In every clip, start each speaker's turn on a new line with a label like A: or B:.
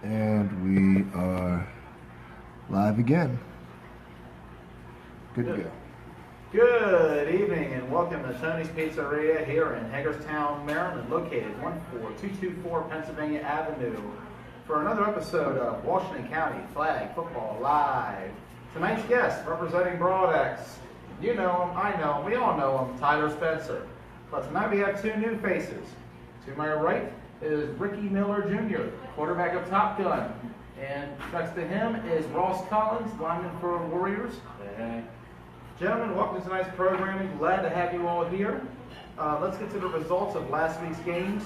A: And we are live again. Good to
B: Good.
A: go.
B: Good evening and welcome to Tony's Pizzeria here in Hagerstown, Maryland, located 14224 Pennsylvania Avenue, for another episode of Washington County Flag Football Live. Tonight's guest, representing Broad-X, you know him, I know him, we all know him, Tyler Spencer. But tonight we have two new faces. To my right is Ricky Miller Jr., quarterback of Top Gun. And next to him is Ross Collins, lineman for Warriors. Hey. Gentlemen, welcome to tonight's programming. Glad to have you all here. Let's get to the results of last week's games.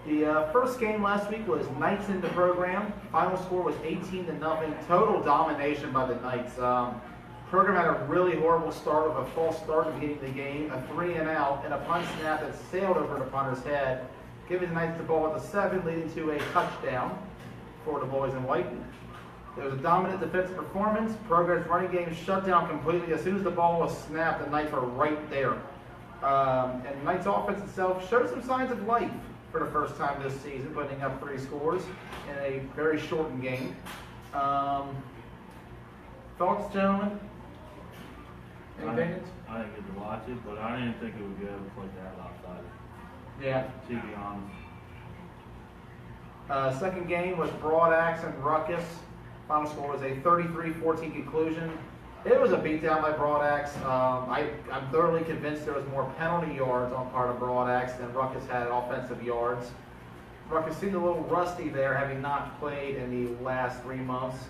B: The first game last week was Knights in the program. Final score was 18-0. Total domination by the Knights. Program had a really horrible start with a false start in beginning of the game, a 3-and-out, and a punt snap that sailed over the punter's head, giving the Knights the ball at the 7, leading to a touchdown for the boys in white. There was a dominant defensive performance. Program's running game shut down completely. As soon as the ball was snapped, the Knights were right there. And the Knights offense itself showed some signs of life for the first time this season, putting up 3 scores in a very shortened game. Thoughts, gentlemen? Any opinions?
C: I didn't get to watch it, but I didn't think it would be able to play that lopsided,
B: Yeah.
C: to be honest.
B: Second game was Broad-Axe and Ruckus. Final score was a 33-14 conclusion. It was a beatdown by Broad-Axe. I'm thoroughly convinced there was more penalty yards on part of Broad-Axe than Ruckus had offensive yards. Ruckus seemed a little rusty there, having not played in the last 3 months.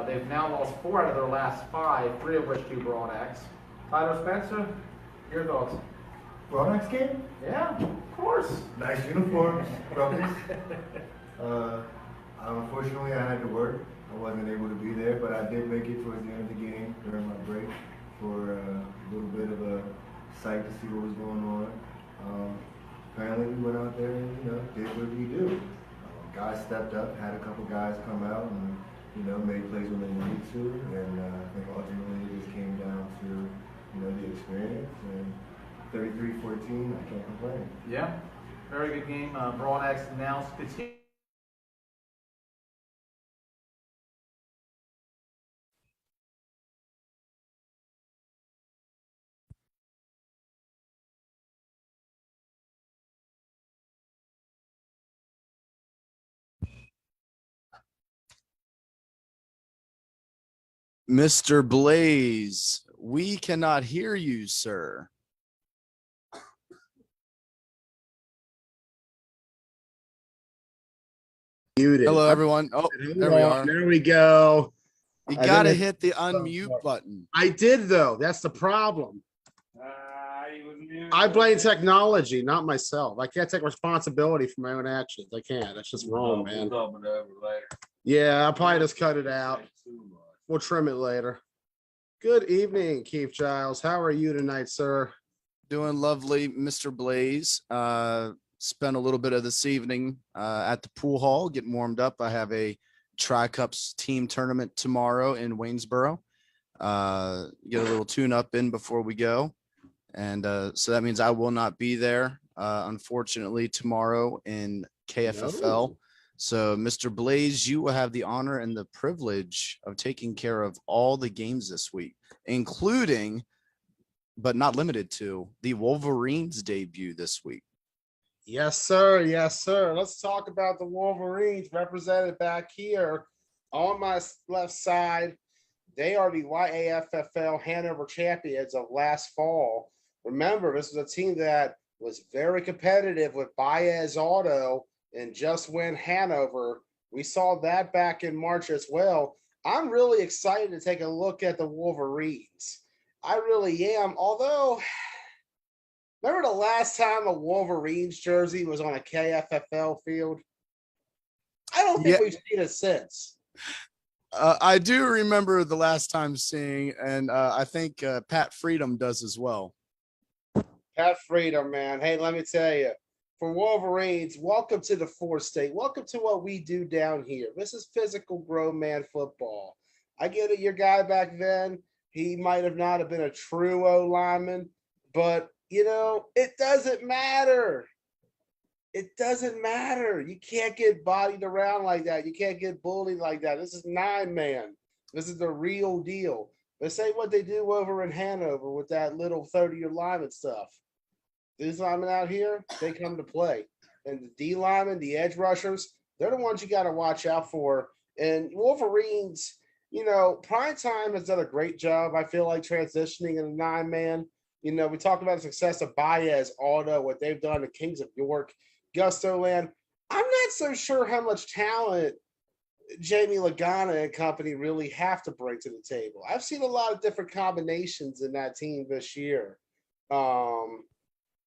B: They've now lost 4 out of their last 5, 3 of which to Broad-Axe. Tyler Spencer, your thoughts?
A: Broad-Axe game?
B: Yeah, of course.
A: Nice uniforms, brothers. Unfortunately, I had to work. I wasn't able to be there, but I did make it towards the end of the game during my break for a little bit of a sight to see what was going on. Apparently, we went out there and did what we do. Guys stepped up, had a couple guys come out and made plays when they needed to, and I think ultimately it just came down to the experience, and 33-14, I can't complain.
B: Yeah, very good game. Broad-Axe now continue.
D: Mr. Blaze, we cannot hear you, sir.
E: Muted.
D: Hello, everyone. Oh, there we are.
E: There we go.
D: You got to hit the unmute button.
E: I did, though. That's the problem. I blame technology, not myself. I can't take responsibility for my own actions. I can't. That's just wrong, man. Yeah, I'll probably just cut it out. We'll trim it later. Good evening, Keith Giles. How are you tonight, sir?
D: Doing lovely, Mr. Blaze. Spent a little bit of this evening at the pool hall, getting warmed up. I have a Tri-Cups team tournament tomorrow in Waynesboro. Get a little tune-up in before we go. And so that means I will not be there, unfortunately, tomorrow in KFFL. No. So, Mr. Blaze, you will have the honor and the privilege of taking care of all the games this week, including, but not limited to, the Wolverines debut this week.
E: Yes, sir. Yes, sir. Let's talk about the Wolverines represented back here on my left side. They are the YAFFL Hanover champions of last fall. Remember, this was a team that was very competitive with Baez Auto and just win Hanover. We saw that back in March as well. I'm really excited to take a look at the Wolverines. I really am. Although, remember the last time a Wolverines jersey was on a KFFL field? I don't think we've seen it since.
D: I do remember the last time seeing, and I think Pat Freedom does as well.
E: Pat Freedom, man. Hey, let me tell you, for Wolverines, welcome to the 4-state. Welcome to what we do down here. This is physical grown man football. I get it. Your guy back then, he might have not have been a true O lineman, but, it doesn't matter. It doesn't matter. You can't get bodied around like that. You can't get bullied like that. This is 9-man. This is the real deal. Let's say what they do over in Hanover with that little 30-year lineman stuff. These linemen out here, they come to play. And the D linemen, the edge rushers, they're the ones you got to watch out for. And Wolverines, Prime Time has done a great job, I feel like, transitioning in a 9-man. We talked about the success of Baez, Aldo, what they've done, the Kings of York, Gusto Land. I'm not so sure how much talent Jamie Lagana and company really have to bring to the table. I've seen a lot of different combinations in that team this year.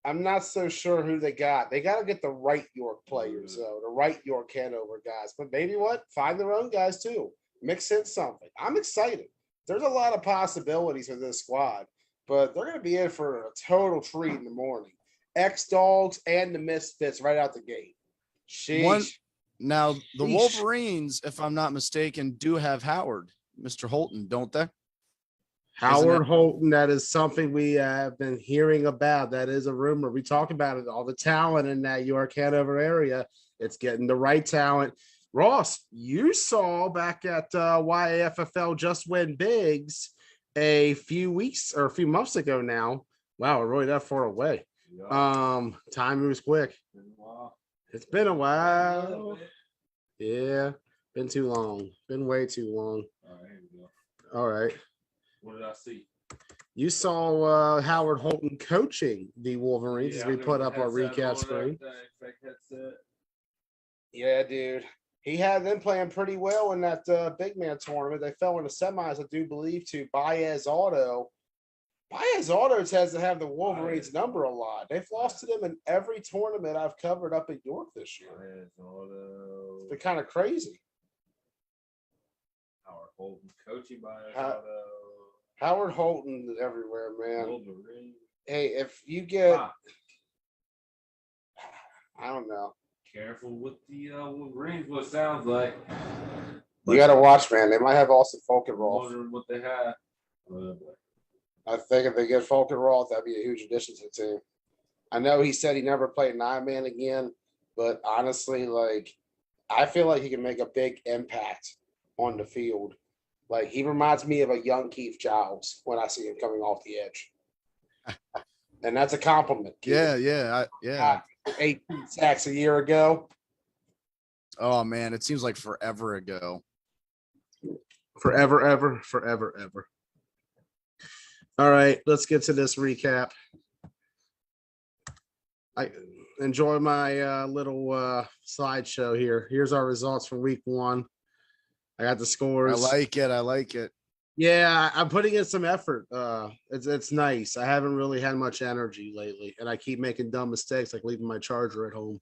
E: I'm not so sure who they got. They got to get the right York players, though, the right York Hanover guys. But maybe find their own guys too. Mix in something. I'm excited. There's a lot of possibilities with this squad, but they're going to be in for a total treat in the morning. X-Dogs and the Misfits right out the gate. Sheesh.
D: Now, the Wolverines, if I'm not mistaken, do have Howard, Mr. Holton, don't they?
E: Howard Holton, that is something we have been hearing about. That is a rumor. We talk about it, all the talent in that York Hanover area. It's getting the right talent. Ross, you saw back at YAFFL Just Win Bigs a few weeks or a few months ago now. Wow, we're really that far away. Yeah. Time moves quick. It's been a while. Yeah, been too long. Been way too long.
C: All right, here we go.
E: All right.
C: What did I see?
E: You saw Howard Holton coaching the Wolverines as we put up our recap screen. Yeah, dude. He had them playing pretty well in that big man tournament. They fell in the semis, I do believe, to Baez Auto. Baez Auto tends to have the Wolverines number a lot. They've lost to them in every tournament I've covered up in York this year. It's been kind of crazy.
C: Howard Holton coaching Baez Auto.
E: Howard Holton is everywhere, man.
C: Wolverine.
E: Hey, if you get, I don't know.
C: Careful with the Wolverines, what it sounds like.
E: You got to watch, man. They might have Austin Falkenroth.
C: Wondering what they have.
E: I think if they get Falkenroth, that'd be a huge addition to the team. I know he said he never played 9-man again, but honestly, I feel like he can make a big impact on the field. He reminds me of a young Keith Giles when I see him coming off the edge. And that's a compliment.
D: Yeah.
E: 18 sacks a year ago.
D: Oh, man, it seems like forever ago.
E: Forever, ever. All right, let's get to this recap. I enjoy my little slideshow here. Here's our results from week 1. I got the scores.
D: I like it.
E: Yeah, I'm putting in some effort. It's nice. I haven't really had much energy lately, and I keep making dumb mistakes like leaving my charger at home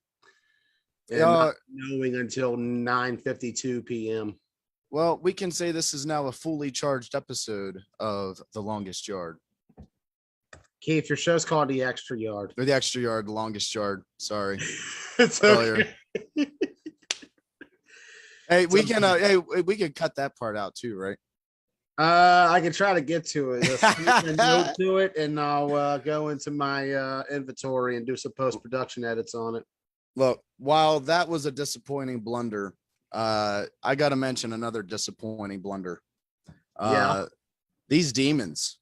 E: and not knowing until 9:52 p.m.
D: Well, we can say this is now a fully charged episode of The Longest Yard.
E: Keith, your show's called The Extra Yard.
D: Or The Extra Yard, The Longest Yard. Sorry.
E: It's okay.
D: Hey, we can cut that part out too, right?
E: I can try to get to it. A note to it, and I'll go into my inventory and do some post-production edits on it.
D: Look, while that was a disappointing blunder, I got to mention another disappointing blunder. These Demons.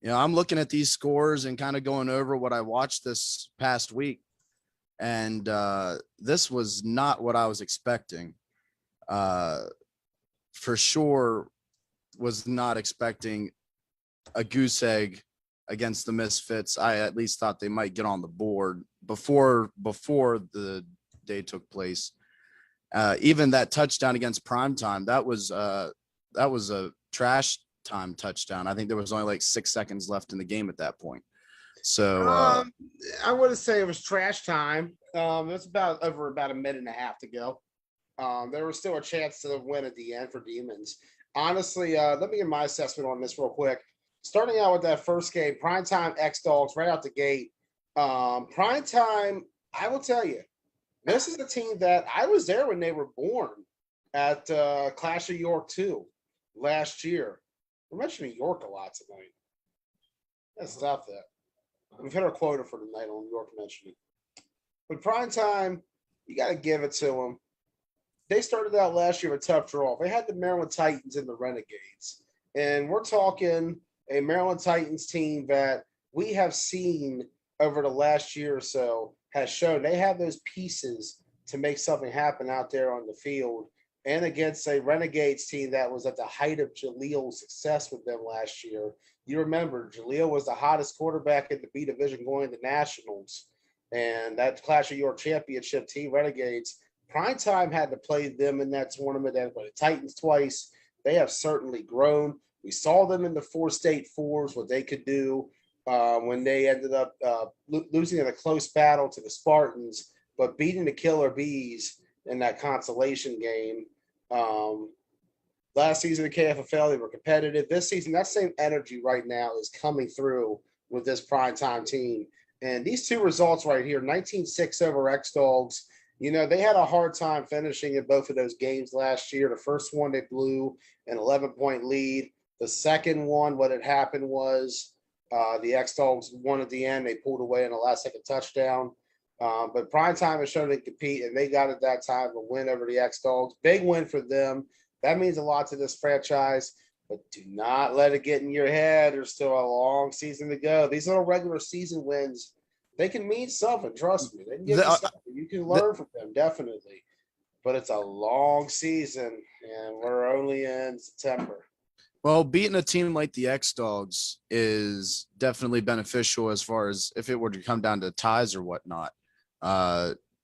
D: I'm looking at these scores and kind of going over what I watched this past week, and this was not what I was expecting. For sure, was not expecting a goose egg against the Misfits. I at least thought they might get on the board before the day took place. Even that touchdown against Primetime, that was a trash time touchdown. I think there was only 6 seconds left in the game at that point. So
E: I wouldn't say it was trash time. It was about a minute and a half to go. There was still a chance to win at the end for Demons. Honestly, let me get my assessment on this real quick. Starting out with that first game, Primetime X-Dogs right out the gate. Primetime, I will tell you, this is a team that I was there when they were born at Clash of York 2 last year. We're mentioning York a lot tonight. Let's stop that. We've hit our quota for tonight on York mentioning. But prime time, you got to give it to them. They started out last year with a tough draw. They had the Maryland Titans and the Renegades. And we're talking a Maryland Titans team that we have seen over the last year or so has shown they have those pieces to make something happen out there on the field. And against a Renegades team that was at the height of Jalil's success with them last year. You remember, Jalil was the hottest quarterback in the B division going to nationals. And that Clash of York championship team, Renegades, Primetime had to play them in that tournament. And the Titans twice. They have certainly grown. We saw them in the four-state fours, what they could do when they ended up losing in a close battle to the Spartans, but beating the Killer Bees in that consolation game. Last season in KFFL, they were competitive. This season, that same energy right now is coming through with this primetime team. And these two results right here, 19-6 over X-Dogs, you know, they had a hard time finishing in both of those games last year. The first one, they blew an 11-point lead. The second one, what had happened was the X-Dogs won at the end. They pulled away in the last-second touchdown. But primetime has shown they compete, and they got at that time a win over the X-Dogs. Big win for them. That means a lot to this franchise, but do not let it get in your head. There's still a long season to go. These little regular season wins, they can mean something. Trust me. They can give you something. You can learn from them, definitely. But it's a long season, and we're only in September.
D: Well, beating a team like the X-Dogs is definitely beneficial as far as if it were to come down to ties or whatnot.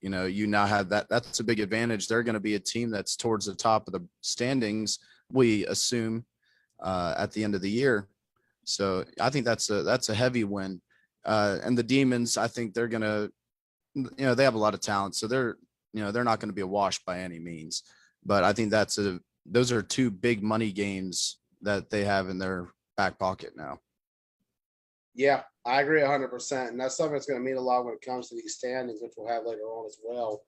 D: You now have that. That's a big advantage. They're going to be a team that's towards the top of the standings, we assume, at the end of the year. So I think that's a heavy win. And the Demons, I think they're going to, they have a lot of talent. So they're not going to be a wash by any means. But I think those are two big money games that they have in their back pocket now.
E: Yeah, I agree 100%. And that's something that's going to mean a lot when it comes to these standings, which we'll have later on as well.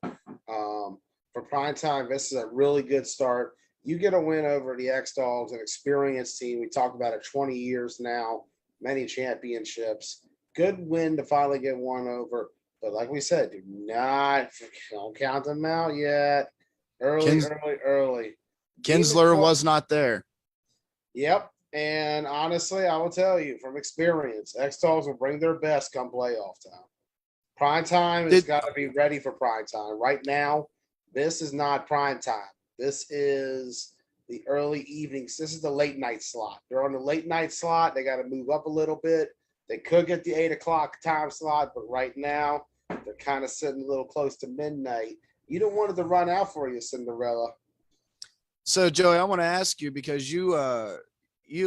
E: For prime time, this is a really good start. You get a win over the X-Dogs, an experienced team. We talked about it 20 years now, many championships. Good win to finally get one over. But like we said, don't count them out yet. Early.
D: Kinsler was not there.
E: Yep. And honestly, I will tell you from experience, X-Dogs will bring their best come playoff time. Prime time has got to be ready for prime time. Right now, this is not prime time. This is the early evenings. This is the late night slot. They're on the late night slot. They got to move up a little bit. They could get the 8 o'clock time slot, but right now, they're kind of sitting a little close to midnight. You don't want it to run out for you, Cinderella.
D: So, Joey, I want to ask you because you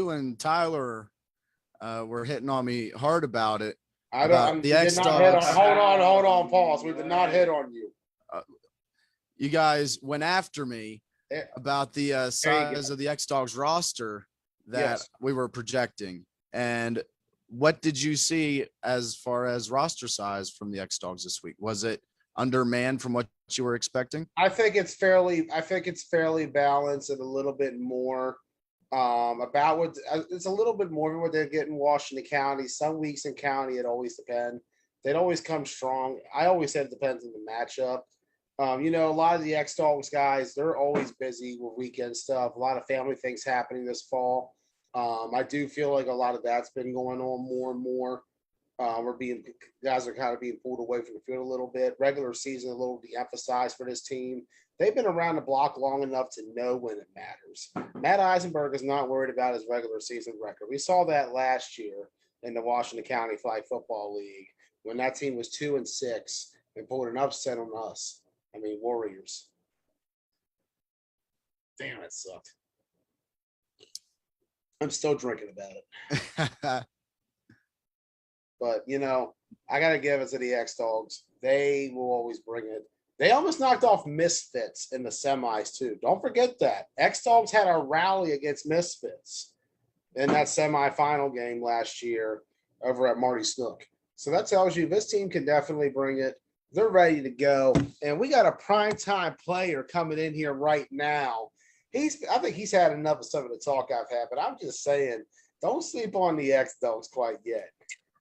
D: and Tyler were hitting on me hard about it.
E: The X-Dogs. Hold on, pause. We did not hit on you.
D: You guys went after me about the size of the X-Dogs roster that we were projecting. And what did you see as far as roster size from the X-Dogs this week? Was it undermanned from what you were expecting?
E: I think it's fairly balanced and a little bit more about what it's a little bit more than what they get in Washington County. Some weeks in county, it always depends. They'd always come strong. I always said it depends on the matchup. A lot of the X-Dogs guys, they're always busy with weekend stuff. A lot of family things happening this fall. I do feel like a lot of that's been going on more and more. Guys are kind of being pulled away from the field a little bit. Regular season, a little de-emphasized for this team. They've been around the block long enough to know when it matters. Matt Eisenberg is not worried about his regular season record. We saw that last year in the Washington County Flag Football League when that team was 2-6 and pulled an upset on us. Warriors. Damn, it sucked. I'm still drinking about it. But, I got to give it to the X-Dogs. They will always bring it. They almost knocked off Misfits in the semis, too. Don't forget that. X-Dogs had a rally against Misfits in that semifinal game last year over at Marty Snook. So that tells you this team can definitely bring it. They're ready to go. And we got a primetime player coming in here right now. I think he's had enough of some of the talk I've had, but I'm just saying, don't sleep on the X-Dogs quite yet.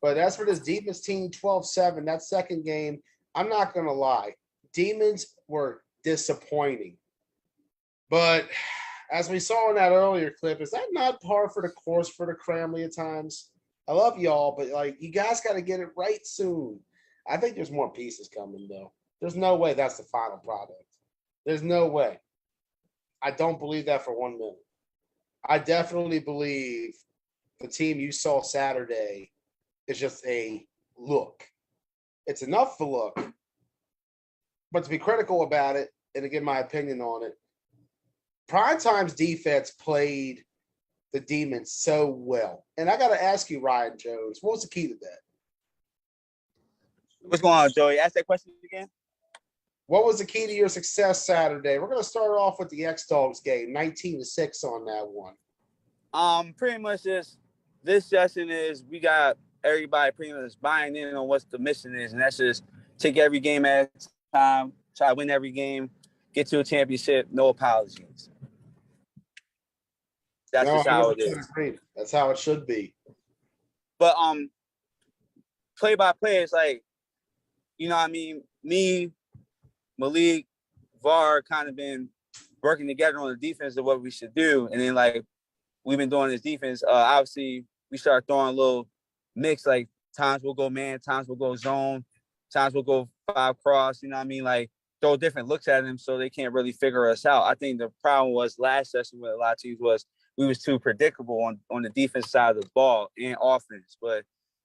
E: But as for this Demons team, 12-7, that second game, I'm not going to lie. Demons were disappointing. But as we saw in that earlier clip, is that not par for the course for the Cramley at times? I love y'all, but like you guys got to get it right soon. I think there's more pieces coming though. There's no way that's the final product. There's no way. I don't believe that for 1 minute. I definitely believe the team you saw Saturday is just a look. It's enough for look, but to be critical about it and to give my opinion on it, Primetime's defense played the Demons so well. And I got to ask you, Ryan Jones, what was the key to that?
F: What's going on, Joey? Ask that question again.
E: What was the key to your success Saturday? We're going to start off with the X-Dogs game, 19-6 on that one.
F: Pretty much just this session is we got everybody pretty much buying in on what the mission is, and that's just take every game at a time, try to win every game, get to a championship, no apologies. That's just how it is.
E: Agreed. That's how it should be.
F: But play by play, it's like, you know what I mean? Me, Malik, VAR kind of been working together on the defense of what we should do. And then like we've been doing this defense. Obviously we start throwing a little mix, like times we'll go man, times we'll go zone, times we'll go 5 cross, you know what I mean? Like throw different looks at them so they can't really figure us out. I think the problem was last session with a lot of teams was we was too predictable on the defense side of the ball and offense. But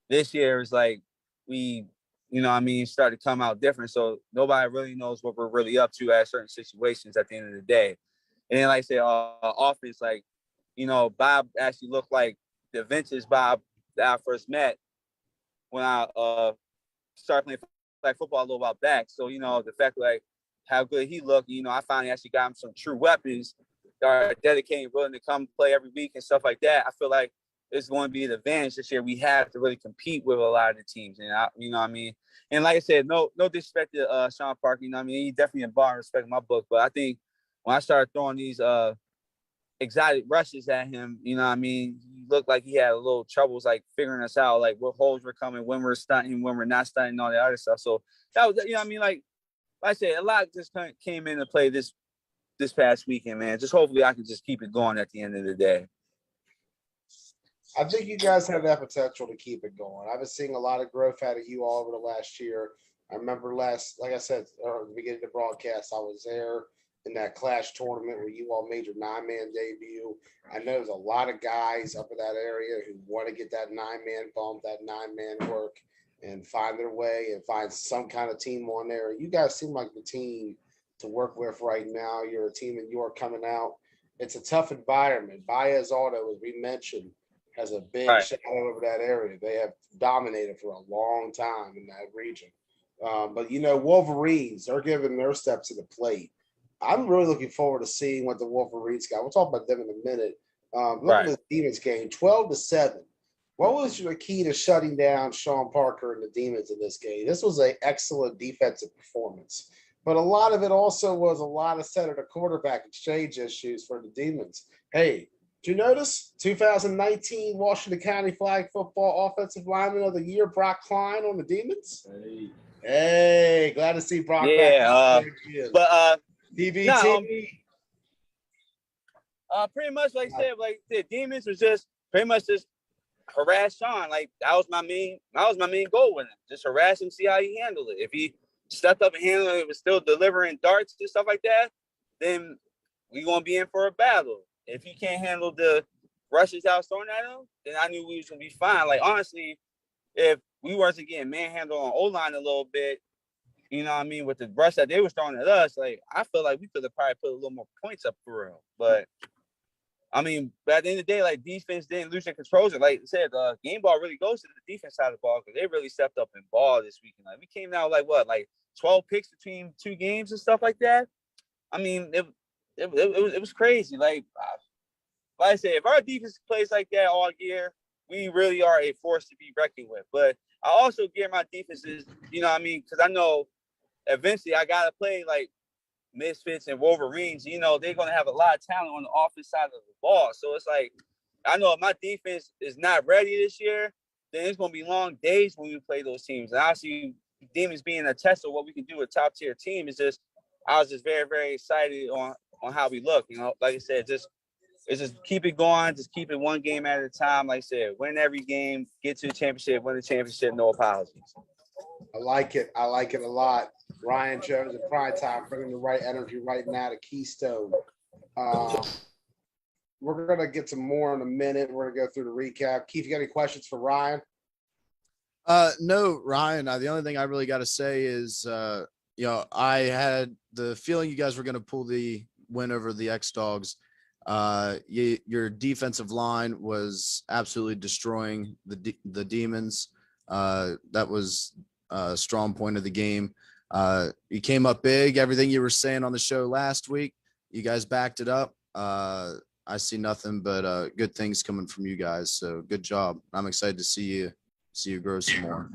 F: this year is like we, you know what I mean, started to come out different. So nobody really knows what we're really up to at certain situations at the end of the day. And then, like I said, offense, like, you know, Bob actually looked like the vintage Bob that I first met when I started playing flag football a little while back. So, you know, the fact like how good he looked, you know, I finally actually got him some true weapons that are dedicated, willing to come play every week and stuff like that. I feel like it's going to be an advantage this year. We have to really compete with a lot of the teams, and you know what I mean. And like I said, no disrespect to Sean Parker. You know what I mean. He definitely a bar and respect in my book. But I think when I started throwing these exotic rushes at him, you know what I mean, he looked like he had a little troubles like figuring us out, like what holes were coming, when we're stunting, when we're not stunting, all that other stuff. So that was, you know what I mean, like I said, a lot just kind of came into play this past weekend, man. Just hopefully I can just keep it going at the end of the day.
E: I think you guys have that potential to keep it going. I've been seeing a lot of growth out of you all over the last year. I remember like I said, at the beginning of the broadcast, I was there in that Clash tournament where you all made your 9-man debut. I know there's a lot of guys up in that area who want to get that 9-man bump, that 9-man work, and find their way and find some kind of team on there. You guys seem like the team to work with right now. You're a team in York coming out. It's a tough environment. Baez Auto, as we mentioned, has a big shadow over that area. They have dominated for a long time in that region. But, you know, Wolverines, they're giving their steps to the plate. I'm really looking forward to seeing what the Wolverines got. We'll talk about them in a minute. Look at the Demons game, 12-7. What was your key to shutting down Sean Parker and the Demons in this game? This was an excellent defensive performance. But a lot of it also was a lot of center to quarterback exchange issues for the Demons. Hey, did you notice 2019 Washington County Flag Football Offensive Lineman of the Year, Brock Klein on the Demons? Hey, glad to see Brock back.
F: But
E: DVT.
F: Pretty much like I said, like the Demons was just pretty much just harass Sean. Like that was my main goal with him. Just harass him, see how he handled it. If he stepped up and handled it, was still delivering darts and stuff like that, then we gonna be in for a battle. If he can't handle the rushes I was throwing at him, then I knew we was gonna be fine. Like honestly, if we wasn't getting manhandled on O-line a little bit, you know what I mean, with the rush that they was throwing at us, like I feel like we could have probably put a little more points up for real. But I mean, but at the end of the day, like defense didn't lose their controls. Like I said, game ball really goes to the defense side of the ball because they really stepped up and ball this weekend. Like we came out like 12 picks between 2 games and stuff like that. I mean, it was crazy. Like I said, if our defense plays like that all year, we really are a force to be reckoned with. But I also give my defenses, you know what I mean, because I know eventually I got to play like Misfits and Wolverines. You know, they're going to have a lot of talent on the offense side of the ball. So it's like, I know if my defense is not ready this year, then it's going to be long days when we play those teams. And obviously, Demons being a test of what we can do with top tier team is just I was just very, very excited on how we look. You know, like I said, just keep it going, just keep it one game at a time. Like I said, win every game, get to the championship, win the championship, no apologies.
E: I like it. I like it a lot. Ryan Jones at prime time, bringing the right energy right now to Keystone. We're going to get some more in a minute. We're going to go through the recap. Keith, you got any questions for Ryan?
D: No, Ryan. The only thing I really got to say is, I had the feeling you guys were going to pull the win over the X-Dogs. Your defensive line was absolutely destroying the Demons. That was a strong point of the game. You came up big. Everything you were saying on the show last week, you guys backed it up. I see nothing but good things coming from you guys. So good job. I'm excited to see you grow some more.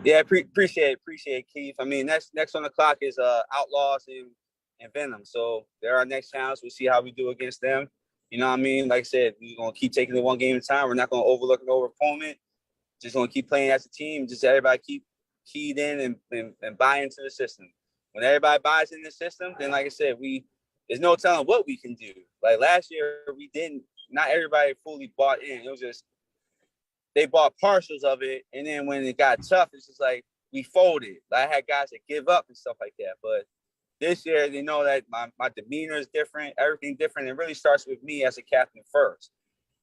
F: Yeah, appreciate it, Keith. I mean, next on the clock is Outlaws and Venom. So they're our next challenge. We'll see how we do against them. You know what I mean? Like I said, we're gonna keep taking it one game at a time. We're not gonna overlook an over opponent. Just gonna keep playing as a team. Just everybody keep keyed in and buy into the system. When everybody buys in the system, then like I said, there's no telling what we can do. Like last year, not everybody fully bought in. It was just they bought partials of it, and then when it got tough, it's just like we folded. Like, I had guys that give up and stuff like that. But this year, they know that my demeanor is different, everything different. It really starts with me as a captain first.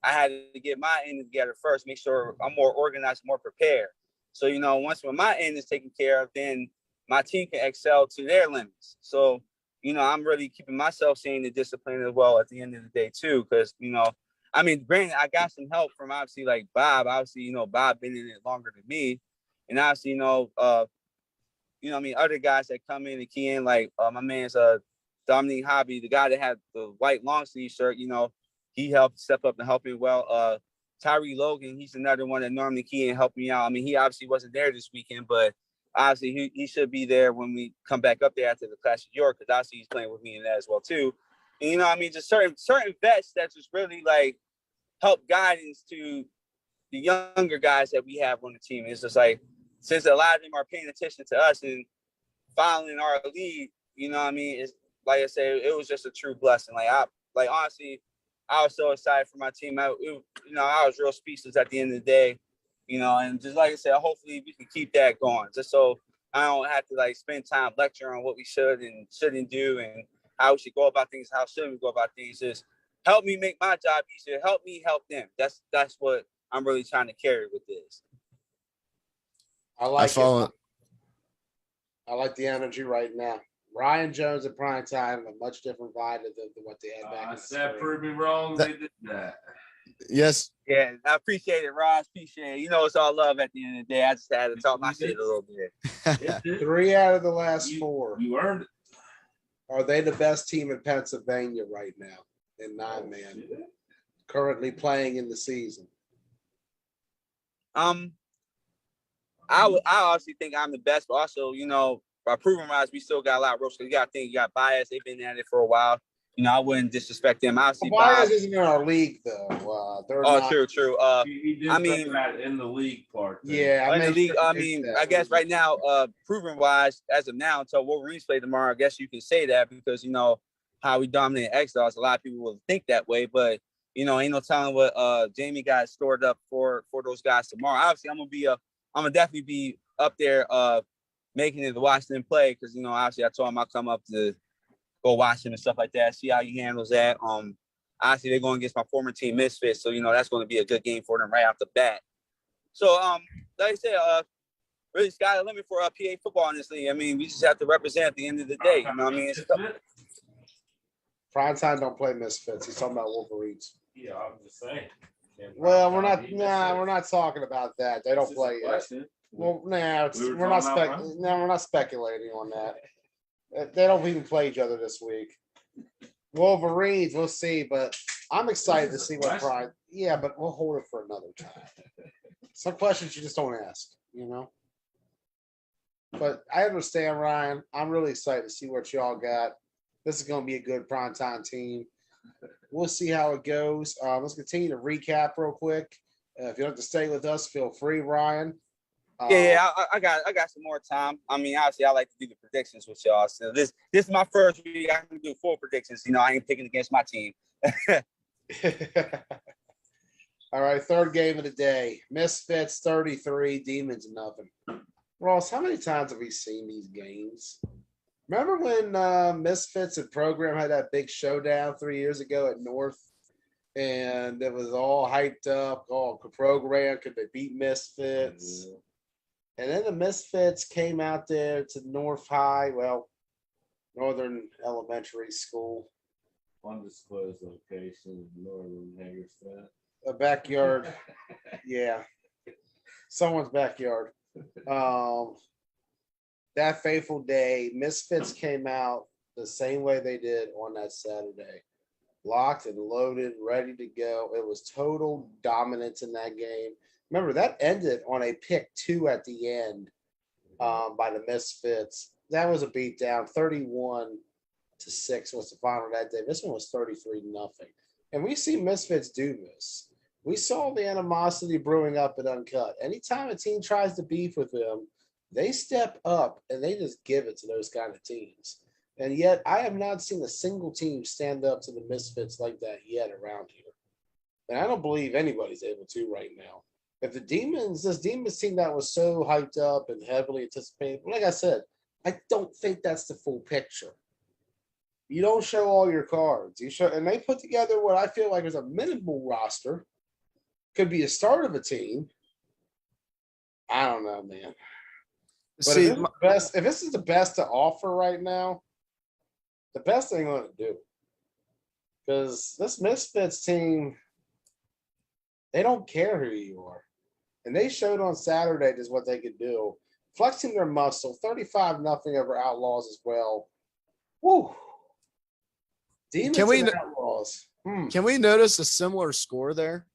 F: I had to get my end together first, make sure I'm more organized, more prepared. So, when my end is taken care of, then my team can excel to their limits. So, I'm really keeping myself seeing the discipline as well at the end of the day too, because, granted, I got some help from obviously like Bob. Obviously, Bob been in it longer than me. And obviously, other guys that come in and key in, like my man's Dominique Hobby, the guy that had the white long sleeve shirt, he helped step up and help me well. Tyree Logan, he's another one that normally key in and help me out. I mean, he obviously wasn't there this weekend, but obviously he should be there when we come back up there after the Clash of York, because obviously he's playing with me in that as well too. And just certain vets that just really like help guidance to the younger guys that we have on the team. It's just like, since a lot of them are paying attention to us and following our lead, it's like I said, it was just a true blessing. Honestly, I was so excited for my team. I was real speechless at the end of the day, and just like I said, hopefully we can keep that going, just so I don't have to like spend time lecturing on what we should and shouldn't do and how we should go about things, how should we go about things. Just help me make my job easier. Help me help them. That's what I'm really trying to carry with this.
E: I like it. I like the energy right now. Ryan Jones at prime time, a much different vibe than what they had back.
C: I said, prove me wrong. They did that.
D: Yes.
F: Yeah, I appreciate it, Ross. Appreciate it. It's all love at the end of the day. I just had to talk my shit a little bit.
E: 3 out of the last 4.
C: You earned it.
E: Are they the best team in Pennsylvania right now in 9-man? Currently playing in the season.
F: I obviously think I'm the best, but also, by proving wise, we still got a lot of ropes. You got to think, you got Bias. They've been at it for a while. I wouldn't disrespect them. Obviously,
E: Bias isn't in our league though.
F: True.
C: He did say that in the league part.
E: Yeah,
F: in the league. I guess right now, proving wise, as of now, until Wolverines play tomorrow, I guess you can say that because how we dominate X-Dogs. A lot of people will think that way, but ain't no telling what Jamie got stored up for those guys tomorrow. Obviously, I'm gonna definitely be up there making it to watch them play because obviously I told him I'll come up to go watch him and stuff like that, see how he handles that. Obviously they're going against my former team Misfits, so that's going to be a good game for them right off the bat. So like I said, really sky the limit for PA football in this league. I mean, we just have to represent at the end of the day. You know what I mean?
E: Primetime don't play Misfits. He's talking about Wolverines.
C: Yeah, I'm just saying.
E: Well, we're not talking about that. They don't play yet. Well, we're not speculating on that. They don't even play each other this week. Wolverines, we'll see, but I'm excited to see what Pride. Yeah, but we'll hold it for another time. Some questions you just don't ask, But I understand, Ryan. I'm really excited to see what y'all got. This is going to be a good primetime team. We'll see how it goes. Let's continue to recap real quick. If you'd like to stay with us, feel free, Ryan.
F: Yeah, I got some more time. I mean, obviously, I like to do the predictions with y'all. So this is my first week. I can do 4 predictions. You know, I ain't picking against my team.
E: All right, third game of the day. Misfits 33, Demons nothing. Ross, how many times have we seen these games? Remember when Misfits and Program had that big showdown 3 years ago at North? And it was all hyped up. Oh, Program, could they beat Misfits? Mm-hmm. And then the Misfits came out there to North High, well, Northern Elementary School.
G: Undisclosed location, Northern Hagerstown.
E: A backyard. Yeah. Someone's backyard. That fateful day, Misfits came out the same way they did on that Saturday. Locked and loaded, ready to go. It was total dominance in that game. Remember, that ended on a pick 2 at the end by the Misfits. That was a beatdown. 31-6 was the final that day. This one was 33-0. And we see Misfits do this. We saw the animosity brewing up at Uncut. Anytime a team tries to beef with them, they step up and they just give it to those kind of teams. And yet, I have not seen a single team stand up to the Misfits like that yet around here. And I don't believe anybody's able to right now. If the Demons, this Demons team that was so hyped up and heavily anticipated, like I said, I don't think that's the full picture. You don't show all your cards. You show, and they put together what I feel like is a minimal roster. Could be a start of a team. I don't know, man. But see, if this is the best to offer right now, the best thing I'm going to do. Because this Misfits team, they don't care who you are. And they showed on Saturday just what they could do. Flexing their muscle, 35-0 over Outlaws as well. Woo. Demons and Outlaws.
D: Can we notice a similar score there?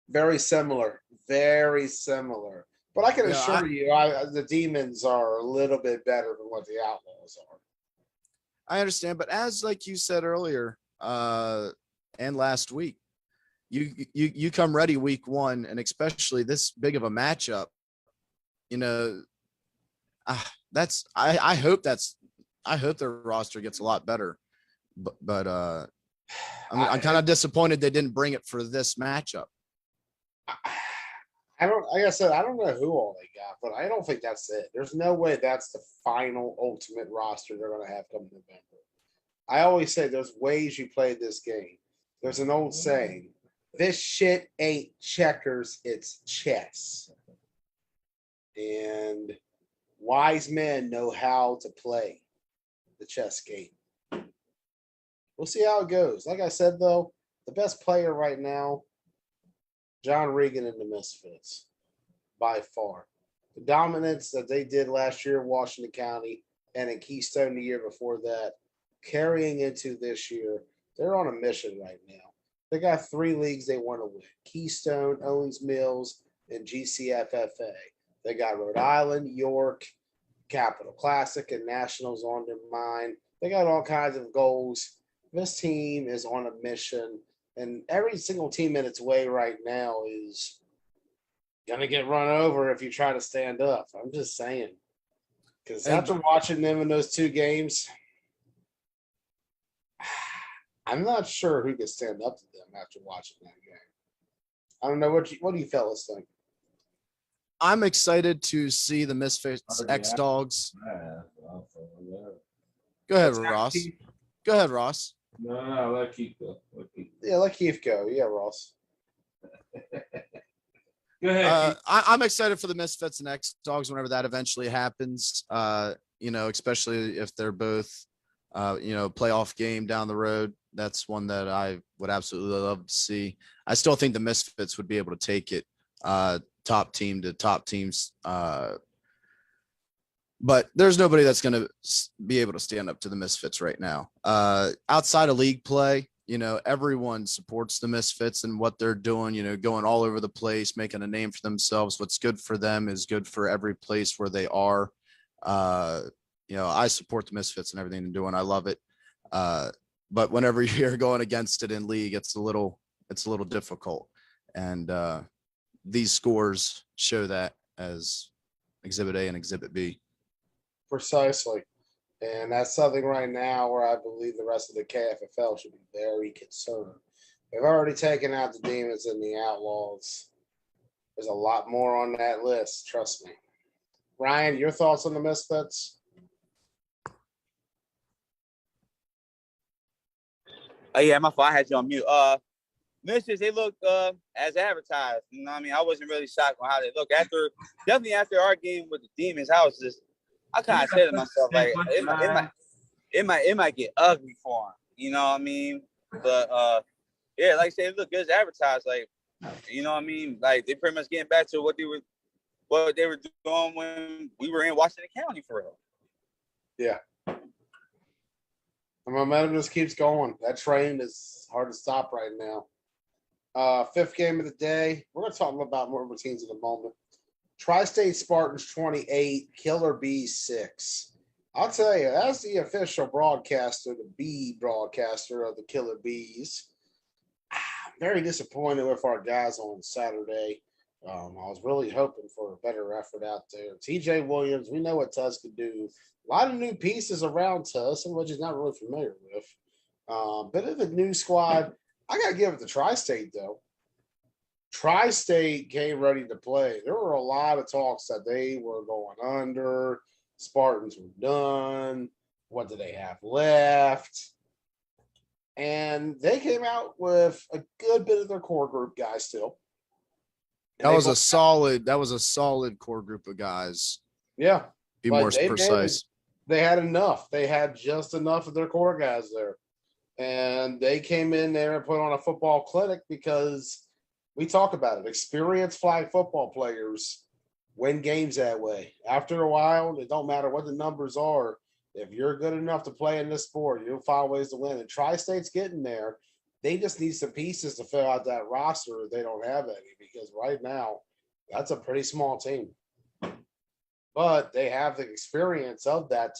E: Very similar. Very similar. But I can assure you, the Demons are a little bit better than what the Outlaws are.
D: I understand, but as like you said earlier, and last week, you come ready week 1, and especially this big of a matchup. You know, I hope their roster gets a lot better, but I'm kind of disappointed they didn't bring it for this matchup.
E: Like I said, I don't know who all they got, but I don't think that's it. There's no way that's the final ultimate roster they're going to have come November. I always say there's ways you play this game. There's an old saying, this shit ain't checkers, it's chess. And wise men know how to play the chess game. We'll see how it goes. Like I said, though, the best player right now, John Regan and the Misfits, by far. The dominance that they did last year in Washington County and in Keystone the year before that, carrying into this year, they're on a mission right now. They got 3 leagues they want to win: Keystone, Owens Mills, and GCFFA. They got Rhode Island, York, Capital Classic, and Nationals on their mind. They got all kinds of goals. This team is on a mission, and every single team in its way right now is going to get run over if you try to stand up. I'm just saying. Because after watching them in those 2 games, I'm not sure who can stand up to them after watching that game. I don't know. What do you fellas think?
D: I'm excited to see the Misfits X-Dogs. Go ahead, Ross. Go ahead, Ross.
G: No, let Keith go.
E: Yeah, let Keith go. Yeah, Ross.
G: Go ahead.
D: I'm excited for the Misfits and X-Dogs whenever that eventually happens. Especially if they're both, playoff game down the road. That's one that I would absolutely love to see. I still think the Misfits would be able to take it top team to top teams. But there's nobody that's going to be able to stand up to the Misfits right now. Outside of league play, everyone supports the Misfits and what they're doing, going all over the place, making a name for themselves. What's good for them is good for every place where they are. I support the Misfits and everything they're doing. I love it. But whenever you're going against it in league, it's a little difficult. And these scores show that as Exhibit A and Exhibit B.
E: Precisely. And that's something right now where I believe the rest of the KFFL should be very concerned. They've already taken out the Demons and the Outlaws. There's a lot more on that list, trust me. Ryan, your thoughts on the Misfits?
F: Oh yeah, my fault. I had you on mute. Misfits, they look as advertised. You know what I mean? I wasn't really shocked on how they look. Definitely after our game with the Demons, I kind of said to myself, like, it might get ugly for them. You know what I mean? But yeah, like I said, it looked good as advertised. Like, you know what I mean? Like they pretty much getting back to what they were doing when we were in Washington County for real.
E: Yeah. The momentum just keeps going. That train is hard to stop right now. Fifth game of the day. We're going to talk about more routines in a moment. Tri-State Spartans 28, Killer Bees 6. I'll tell you, as the official broadcaster, the B broadcaster of the Killer Bees, I'm very disappointed with our guys on Saturday. I was really hoping for a better effort out there. TJ Williams, we know what Tuss could do. A lot of new pieces around Tuss, and which he's not really familiar with. Bit of a new squad. I got to give it to Tri-State, though. Tri-State came ready to play. There were a lot of talks that they were going under. Spartans were done. What do they have left? And they came out with a good bit of their core group guys still.
D: That was a solid core group of guys.
E: Yeah.
D: Be more precise.
E: They had enough. They had just enough of their core guys there. And they came in there and put on a football clinic because we talk about it. Experienced flag football players win games that way. After a while, it don't matter what the numbers are. If you're good enough to play in this sport, you'll find ways to win. And Tri-State's getting there. They just need some pieces to fill out that roster if they don't have any, because right now, that's a pretty small team. But they have the experience of that,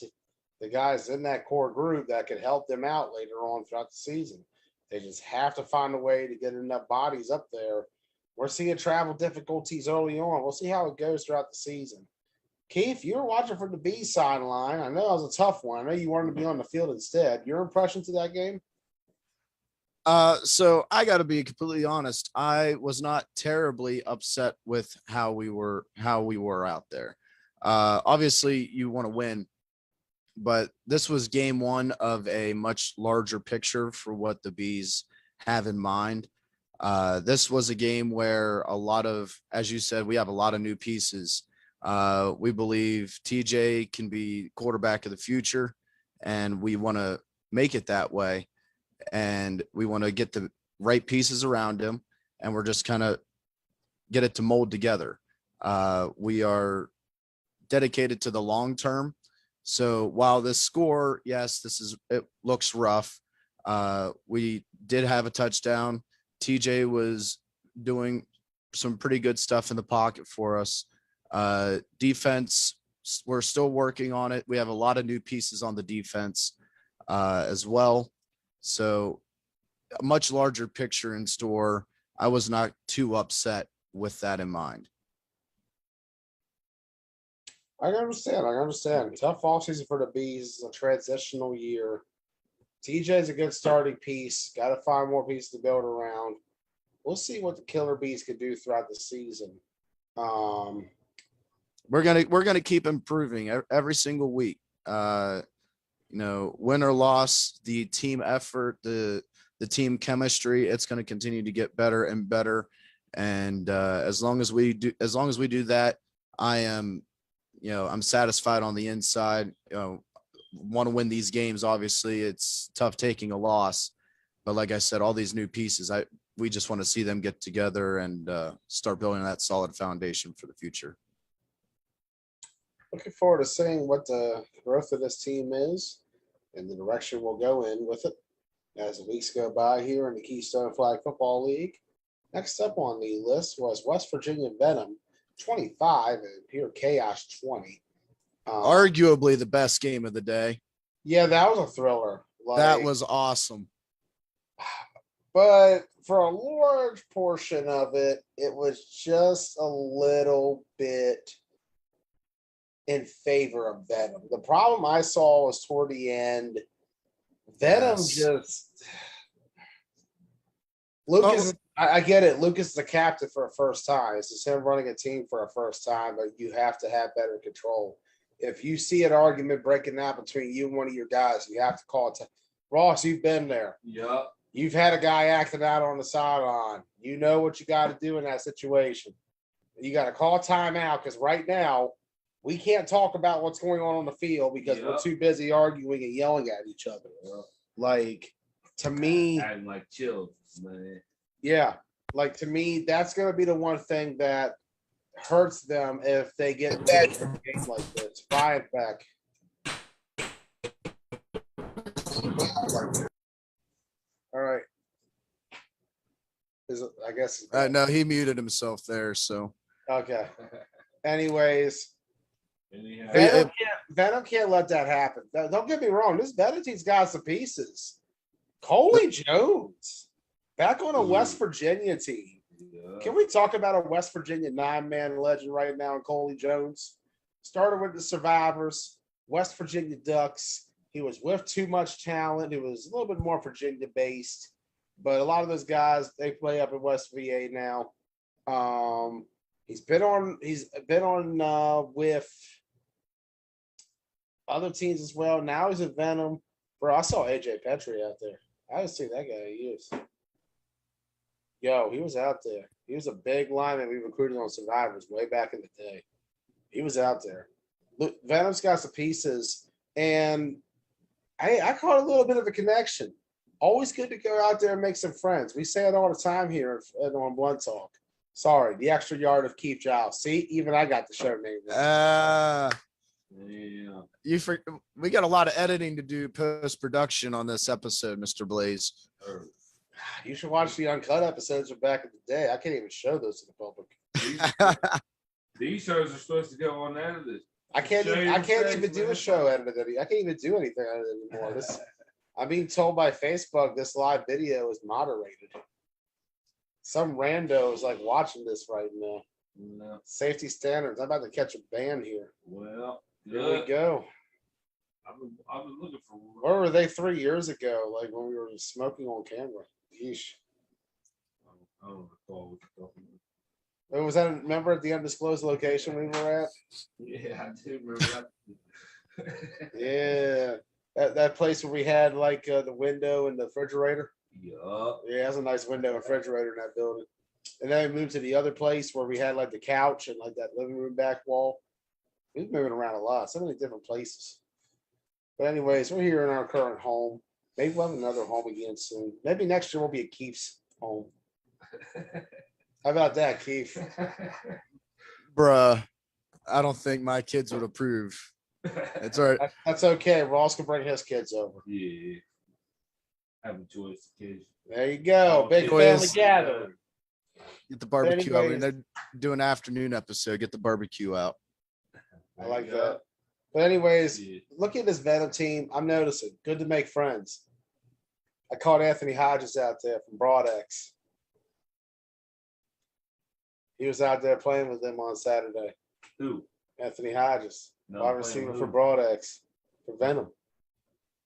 E: the guys in that core group that could help them out later on throughout the season. They just have to find a way to get enough bodies up there. We're seeing travel difficulties early on. We'll see how it goes throughout the season. Keith, you were watching from the B sideline. I know it was a tough one. I know you wanted to be on the field instead. Your impressions of that game?
D: So I got to be completely honest. I was not terribly upset with how we were out there. Obviously, you want to win, but this was game one of a much larger picture for what the Bees have in mind. This was a game where as you said, we have a lot of new pieces. We believe TJ can be quarterback of the future, and we want to make it that way. And we want to get the right pieces around him, and we're just kind of get it to mold together. We are dedicated to the long term. So while this score, yes, it looks rough. We did have a touchdown. TJ was doing some pretty good stuff in the pocket for us. Defense, we're still working on it. We have a lot of new pieces on the defense as well. So a much larger picture in store. I was not too upset with that in mind.
E: I understand. Tough offseason for the Bees. A transitional year. TJ's a good starting piece. Got to find more pieces to build around. We'll see what the Killer Bees could do throughout the season.
D: We're gonna keep improving every single week. Win or loss, the team effort, the team chemistry, it's going to continue to get better and better. And as long as we do that, I am, I'm satisfied on the inside. Want to win these games. Obviously, it's tough taking a loss, but like I said, all these new pieces, we just want to see them get together and start building that solid foundation for the future.
E: Looking forward to seeing what the growth of this team is and the direction we'll go in with it as the weeks go by here in the Keystone Flag Football League. Next up on the list was West Virginia Venom 25 and Pure Chaos 20.
D: Arguably the best game of the day.
E: Yeah, that was a thriller.
D: That was awesome.
E: But for a large portion of it, it was just a little bit in favor of Venom. The problem I saw was toward the end. Venom
D: Yes.
E: just Lucas. I get it. Lucas is the captain for a first time. This is him running a team for a first time, but you have to have better control. If you see an argument breaking out between you and one of your guys, you have to call it. Ross, you've been there.
G: Yup.
E: You've had a guy acting out on the sideline. You know what you got to do in that situation. You got to call timeout because right now we can't talk about what's going on the field because we're too busy arguing and yelling at each other. Like, to me,
G: Acting like chills, man.
E: yeah, like to me, that's going to be the one thing that hurts them if they get into a game like this. Ryan back. All right. I guess.
D: No, he muted himself there. So
E: Okay. Anyways,
G: Anyhow,
E: Venom can't let that happen. Don't get me wrong. This Venom team's got some pieces. Coley Jones back on a West Virginia team.
G: yeah.
E: Can we talk about a West Virginia 9-man legend right now in Coley Jones? Started with the Survivors, West Virginia Ducks. He was with Too Much Talent. He was a little bit more Virginia based, but a lot of those guys, they play up in West VA now. He's been on with other teams as well. Now he's at Venom. Bro, I saw AJ Petrie out there. I haven't seen that guy in years. Yo, he was out there. He was a big lineman we recruited on Survivors way back in the day. He was out there. Look, Venom's got some pieces, and I caught a little bit of a connection. Always good to go out there and make some friends. We say it all the time here on Blunt Talk. Sorry, the extra yard of Keith Giles. See, even I got the show name.
G: Yeah.
D: We got a lot of editing to do post production on this episode, Mr. Blaze.
E: You should watch the uncut episodes from back in the day. I can't even show those to the public.
G: These shows are supposed to go unedited.
E: I can't even do a show edited. I can't even do anything edited anymore. I'm being told by Facebook this live video is moderated. Some rando is like watching this right now.
G: No.
E: Safety standards. I'm about to catch a ban here.
G: Well,
E: Here we go.
G: I've been looking for.
E: Where were they 3 years ago? Like when we were smoking on camera. Yeesh.
G: I don't recall what you're talking about.
E: Was that, remember at the undisclosed location we were at?
G: Yeah, I do remember that.
E: Yeah. That place where we had like the window and the refrigerator.
G: Yup.
E: Yeah, it has a nice window and refrigerator in that building. And then we moved to the other place where we had like the couch and like that living room back wall. We've moving around a lot, so many different places. But anyways, we're here in our current home. Maybe we'll have another home again soon. Maybe next year will be a Keith's home. How about that, Keith?
D: Bruh, I don't think my kids would approve. It's all right.
E: That's okay. Ross can bring his kids over.
G: Yeah. Have a choice occasion.
E: There you go.
G: Oh,
E: Big
D: boys.
E: family gathering.
D: Get the barbecue out.
E: anyways-
D: They're doing an afternoon episode. Get the barbecue out.
E: I like that. But anyways,
G: Yeah.
E: looking at this Venom team, I'm noticing. Good to make friends. I caught Anthony Hodges out there from Broadex. He was out there playing with them on Saturday.
G: Who?
E: Anthony Hodges,
G: No,
E: wide
G: playing
E: receiver
G: with
E: for
G: who?
E: Broadex, for Venom.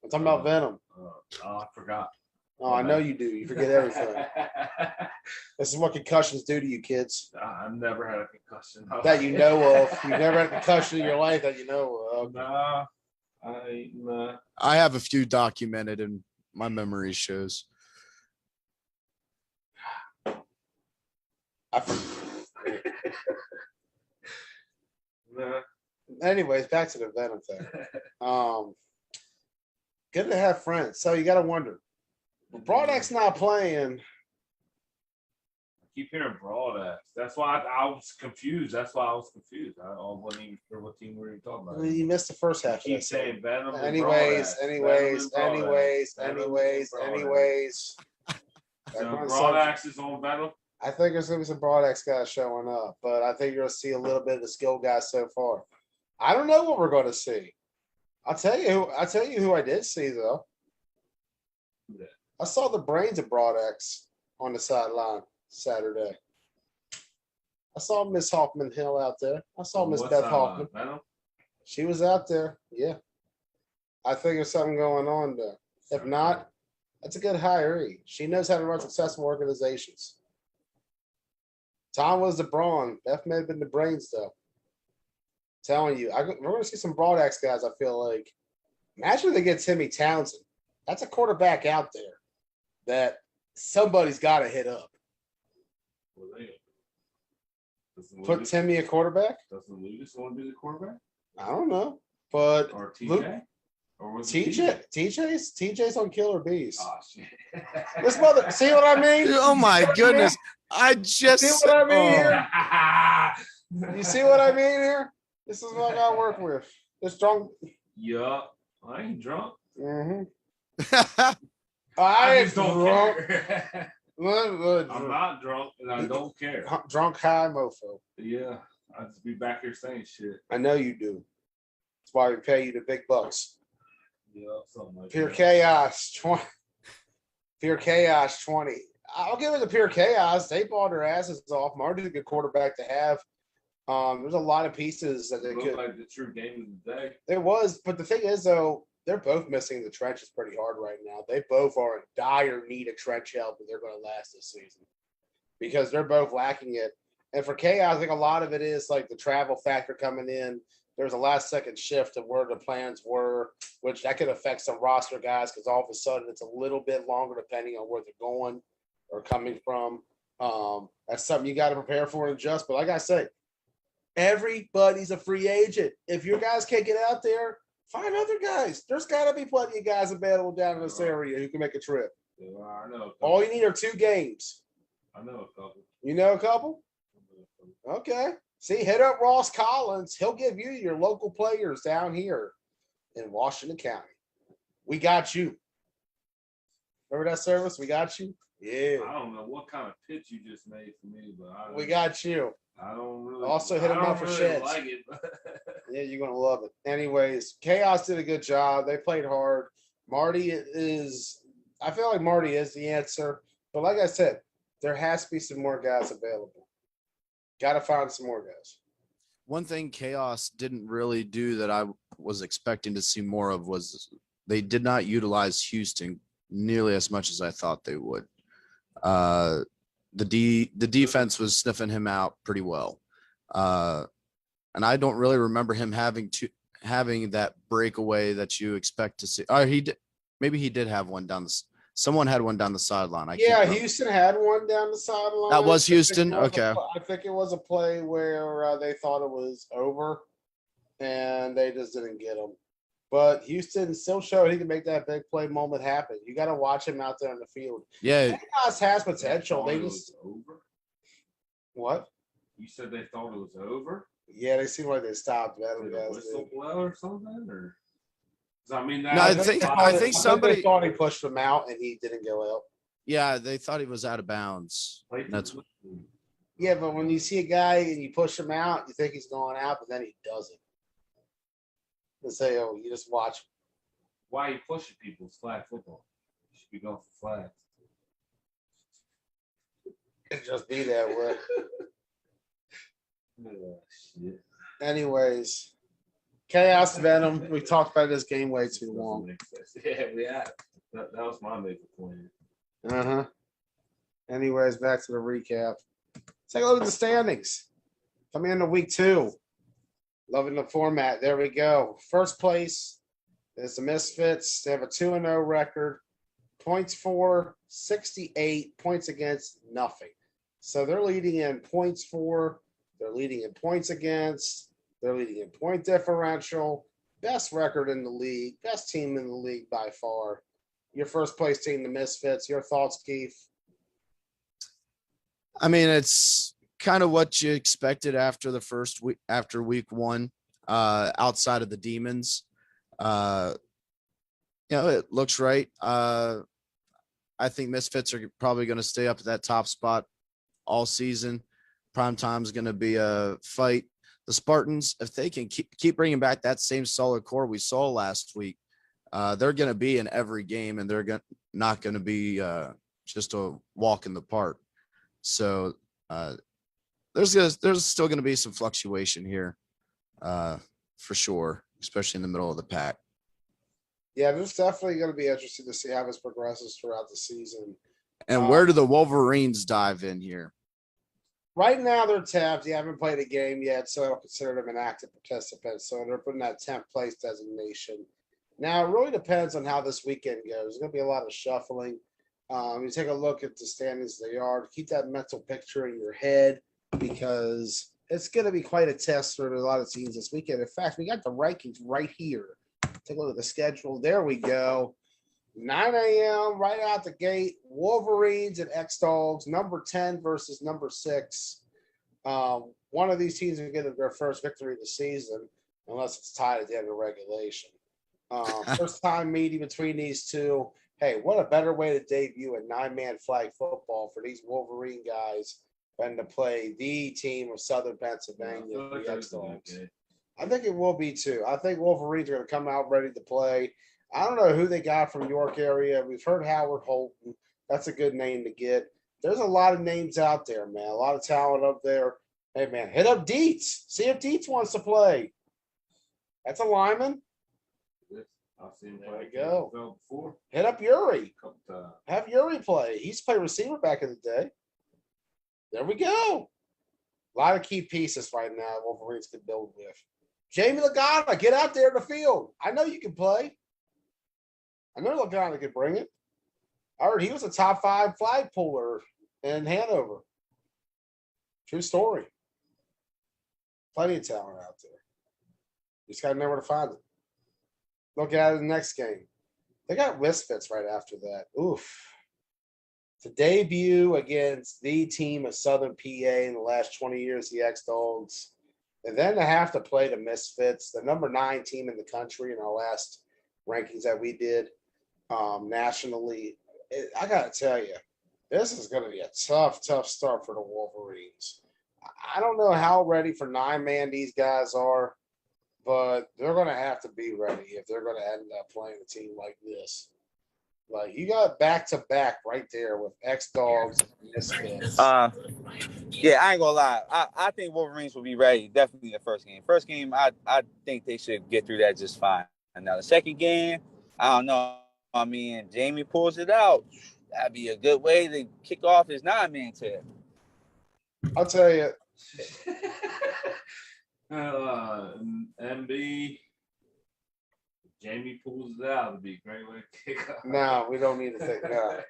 E: I'm talking about Venom.
G: I forgot.
E: Oh, I know you do. You forget everything. This is what concussions do to you, kids.
G: I've never had a concussion.
E: That you know of. You've never had a concussion in your life that you know of.
G: Nah, I ain't. Nah.
D: I have a few documented in my memory shows.
E: I forget.
G: Nah.
E: Anyways, back to the Venom thing. Good to have friends. So you got to wonder. Broadex not playing.
G: I keep hearing Broadax. That's why I was confused. I wasn't even sure what team we were talking about.
E: You missed the first half.
G: Keep saying Venom. and
E: Anyways,
G: Broadax.
E: anyways,
G: Venom and
E: anyways,
G: Broadax. Venom and
E: anyways,
G: Broadax.
E: anyways.
G: So
E: Back on
G: Broadax is on Venom.
E: I think there's gonna be some Broadex guys showing up, but I think you're gonna see a little bit of the skill guys so far. I don't know what we're gonna see. I'll tell you who I did see though.
G: Who that?
E: I saw the brains of Broadex on the sideline Saturday. I saw Miss Hoffman Hill out there. I saw Miss Beth Hoffman. She was out there. Yeah. I think there's something going on there. If not, that's a good hiree. She knows how to run successful organizations. Tom was the brawn. Beth may have been the brains, though. Telling you, we're going to see some broad axe guys, I feel like. Imagine if they get Timmy Townsend. That's a quarterback out there that somebody's got to hit up. Put Timmy a quarterback?
G: Doesn't Lucas want to be the quarterback?
E: I don't know. But
G: Or TJ?
E: Luke,
G: Or was it
E: TJ's on Killer Bees.
G: Oh, shit.
E: This mother, see what I mean?
D: Oh my goodness. I just
E: See what I mean
D: oh.
E: here? You see what I mean here? This is what I got to work with. This drunk.
G: Yup. I ain't drunk.
E: Mm-hmm.
G: I
E: I
G: just don't
E: drunk.
G: care.
E: Look,
G: I'm not drunk and I don't care.
E: drunk high mofo.
G: Yeah. I just be back here saying shit.
E: I know you do. That's why we pay you the big bucks.
G: Yeah, something like
E: Pure
G: that.
E: Chaos 20. Pure Chaos 20. I'll give it to Pure Chaos. They balled their asses off. Marty's a good quarterback to have. There's a lot of pieces that they
G: It looked
E: could.
G: like the true game of the day.
E: It was, but the thing is, though, they're both missing the trenches pretty hard right now. They both are in dire need of trench help if they're going to last this season because they're both lacking it. And for Chaos, I think a lot of it is like the travel factor coming in. There's a last second shift of where the plans were, which that could affect some roster guys because all of a sudden it's a little bit longer depending on where they're going or coming from. That's something you got to prepare for and adjust. But like I say, everybody's a free agent. If your guys can't get out there, find other guys. There's got to be plenty of guys available down in this area who can make a trip.
G: Yeah, I know. A couple.
E: All you need are 2 games.
G: I know a couple.
E: You know a couple? Okay. See, hit up Ross Collins. He'll give you your local players down here in Washington County. We got you. Remember that service? We got you? Yeah.
G: I don't know what kind of pitch you just made for me, but
E: We got you.
G: I don't really.
E: Also hit 'em
G: I don't
E: up for
G: really
E: sheds.
G: Like it, but
E: Yeah, you're going to love it. Anyways, Chaos did a good job. They played hard. Marty is – I feel like Marty is the answer. But like I said, there has to be some more guys available. Got to find some more guys.
D: One thing Chaos didn't really do that I was expecting to see more of was they did not utilize Houston nearly as much as I thought they would. The defense was sniffing him out pretty well. And I don't really remember him having that breakaway that you expect to see. Maybe he did have one down the. Someone had one down the sideline.
E: Houston had one down the sideline.
D: That was Houston? Okay.
E: I think it was a play where they thought it was over, and they just didn't get him. But Houston still showed he can make that big play moment happen. You got to watch him out there in the field.
D: Yeah.
E: Chaos has potential. They
G: it
E: just
G: was over.
E: what?
G: You said they thought it was over.
E: Yeah, they seem like they stopped
G: Did
E: betting
G: a
E: guys.
G: whistle blow or something, or? 'Cause I mean,
D: No, I think somebody
E: they thought he pushed him out and he didn't go out.
D: Yeah, they thought he was out of bounds. That's
E: Yeah, but when you see a guy and you push him out, you think he's going out, but then he doesn't. And say, oh, you just watch.
G: why are you pushing people? It's flag football. You should be going for flags.
E: It just be that way.
G: Shit.
E: Anyways, Chaos Venom. We talked about this game way too long.
G: Yeah, we had. That was my major point.
E: Uh-huh. Anyways, back to the recap. Take a look at the standings. Coming into week 2. Loving the format. There we go. First place is the Misfits. They have a 2-0 record. Points for, 68. Points against, nothing. So they're leading in points for. They're leading in points against. They're leading in point differential. Best record in the league. Best team in the league by far. Your first place team, the Misfits. Your thoughts, Keith?
D: I mean, it's kind of what you expected after the first week, after week 1, outside of the Demons. It looks right. I think Misfits are probably going to stay up at that top spot all season. Prime time is going to be a fight. The Spartans, if they can keep bringing back that same solid core we saw last week, they're going to be in every game, and they're not going to be just a walk in the park. So there's still going to be some fluctuation here for sure, especially in the middle of the pack.
E: Yeah, there's definitely going to be interesting to see how this progresses throughout the season.
D: And where do the Wolverines dive in here?
E: Right now, they're 10th. You haven't played a game yet, so I don't consider them an active participant. So they're putting that 10th place designation. Now, it really depends on how this weekend goes. There's going to be a lot of shuffling. You take a look at the standings they are. Keep that mental picture in your head because it's going to be quite a test for a lot of teams this weekend. In fact, we got the rankings right here. Take a look at the schedule. There we go. 9 a.m. right out the gate. Wolverines and X-Dogs, number 10 versus number 6. One of these teams will get their first victory of the season, unless it's tied at the end of regulation. First time meeting between these two. Hey, what a better way to debut a 9-man flag football for these Wolverine guys than to play the team of Southern Pennsylvania, the X-Dogs. I think it will be too. I think Wolverines are going to come out ready to play. I don't know who they got from York area. We've heard Howard Holton. That's a good name to get. There's a lot of names out there, man. A lot of talent up there. Hey, man, hit up Dietz. See if Dietz wants to play. That's a lineman.
G: I've seen him
E: There
G: play
E: we go.
G: before.
E: Hit up Yuri.
G: A couple times.
E: Have Yuri play. He used to play receiver back in the day. There we go. A lot of key pieces right now Wolverines can build with. Jamie Lagana, get out there in the field. I know you can play. I know Lagana could bring it. I heard he was a top 5 flag puller in Hanover. True story. Plenty of talent out there. You just got to know where to find it. Look at it in the next game. They got Misfits right after that. Oof. To debut against the team of Southern PA in the last 20 years, the X-Dogs. And then to have to play the Misfits, the number 9 team in the country in our last rankings that we did nationally. I got to tell you, this is going to be a tough start for the Wolverines. I don't know how ready for 9-man these guys are, but they're going to have to be ready if they're going to end up playing a team like this. Like, you got back-to-back right there with X-Dogs and Misfits.
F: Yeah, I ain't gonna lie. I think Wolverines will be ready. Definitely the first game. First game, I think they should get through that just fine. And now the second game, I don't know. I mean, Jamie pulls it out. That'd be a good way to kick off his 9-man tip.
E: I'll tell you.
G: MB, Jamie pulls it out. It'd be a great way to kick off.
E: No, we don't need to think that.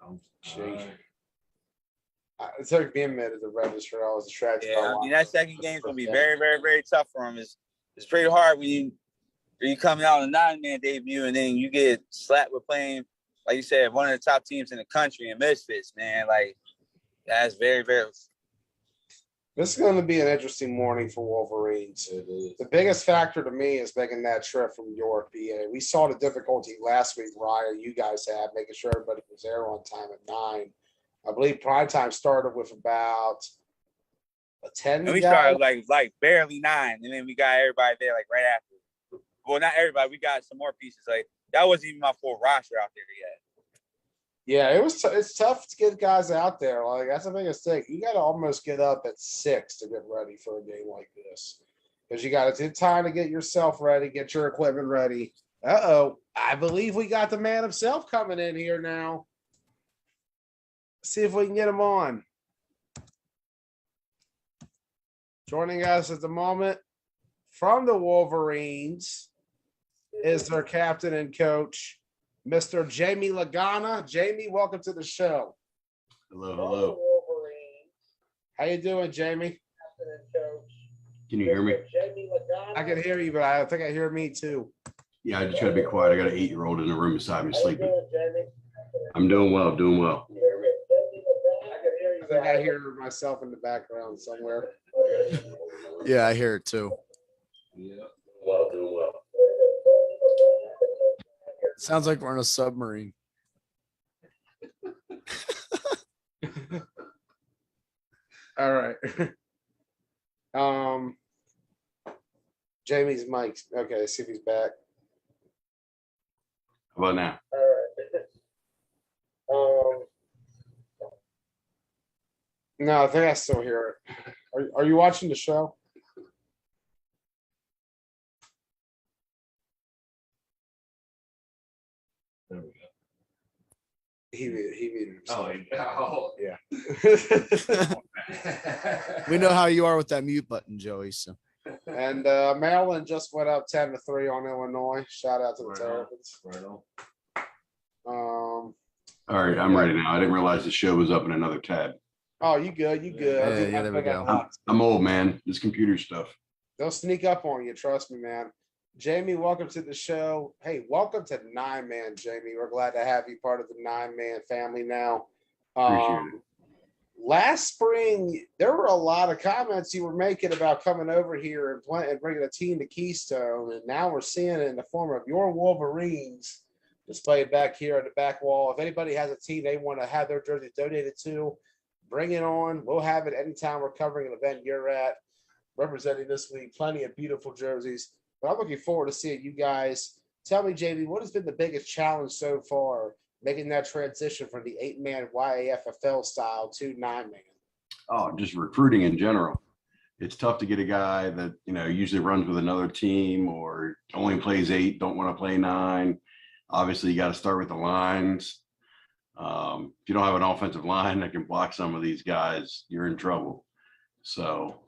E: Okay. It took me a minute to register. I was distracted.
F: Yeah, I mean, that second game's going to be very, very, very tough for him. It's pretty hard when you coming out on a 9-man debut and then you get slapped with playing, like you said, one of the top teams in the country in Misfits, man. Like, that's very, very.
E: This is going to be an interesting morning for Wolverines. The biggest factor to me is making that trip from York, PA. We saw the difficulty last week, Ryan, you guys had, making sure everybody was there on time at 9. I believe prime time started with about a 10.
F: And we started like barely 9, and then we got everybody there like right after. Well, not everybody. We got some more pieces. Like, that wasn't even my full roster out there yet.
E: Yeah, it's tough to get guys out there. Like, that's the biggest thing. You got to almost get up at 6 to get ready for a game like this, because you got to take time to get yourself ready, get your equipment ready. I believe we got the man himself coming in here now. See if we can get him on. Joining us at the moment from the Wolverines is their captain and coach, Mr. Jamie Lagana. Jamie, welcome to the show.
H: Hello.
E: How you doing, Jamie?
H: Can you hear me?
E: I can hear you, but I think I hear me too.
H: Yeah, I just try to be quiet. I got an 8-year-old in the room beside me sleeping. I'm doing well.
E: I think I hear myself in the background somewhere.
D: Yeah, I hear it too.
G: Yeah.
H: Doing well.
D: Sounds like we're in a submarine.
E: All right. Jamie's mic. Okay, see if he's back.
H: How about now?
E: No, I think I still hear it. Are you watching the show?
G: There we go.
E: He muted himself.
G: Oh,
E: Yeah.
D: We know how you are with that mute button, Joey. So
E: And Maryland just went up 10-3 on Illinois. Shout out to the
G: Right on.
E: Terrapins.
G: right on.
E: Um,
H: All right, I'm ready now. I didn't realize the show was up in another tab.
E: oh, you good? You good?
D: Yeah, there we go.
H: I'm old, man. This computer stuff.
E: They'll sneak up on you. Trust me, man. Jamie, welcome to the show. Hey, welcome to Nine Man, Jamie. We're glad to have you part of the Nine Man family now.
H: Appreciate it.
E: Last spring, there were a lot of comments you were making about coming over here and bringing a team to Keystone, and now we're seeing it in the form of your Wolverines displayed back here at the back wall. If anybody has a team they want to have their jersey donated to, bring it on. We'll have it anytime we're covering an event you're at. Representing this week, plenty of beautiful jerseys. But I'm looking forward to seeing you guys. Tell me, JB, what has been the biggest challenge so far making that transition from the 8-man YAFFL style to 9-man?
H: Oh, just recruiting in general. It's tough to get a guy that, usually runs with another team or only plays 8, don't want to play 9. Obviously, you got to start with the lines. If you don't have an offensive line that can block some of these guys, you're in trouble. So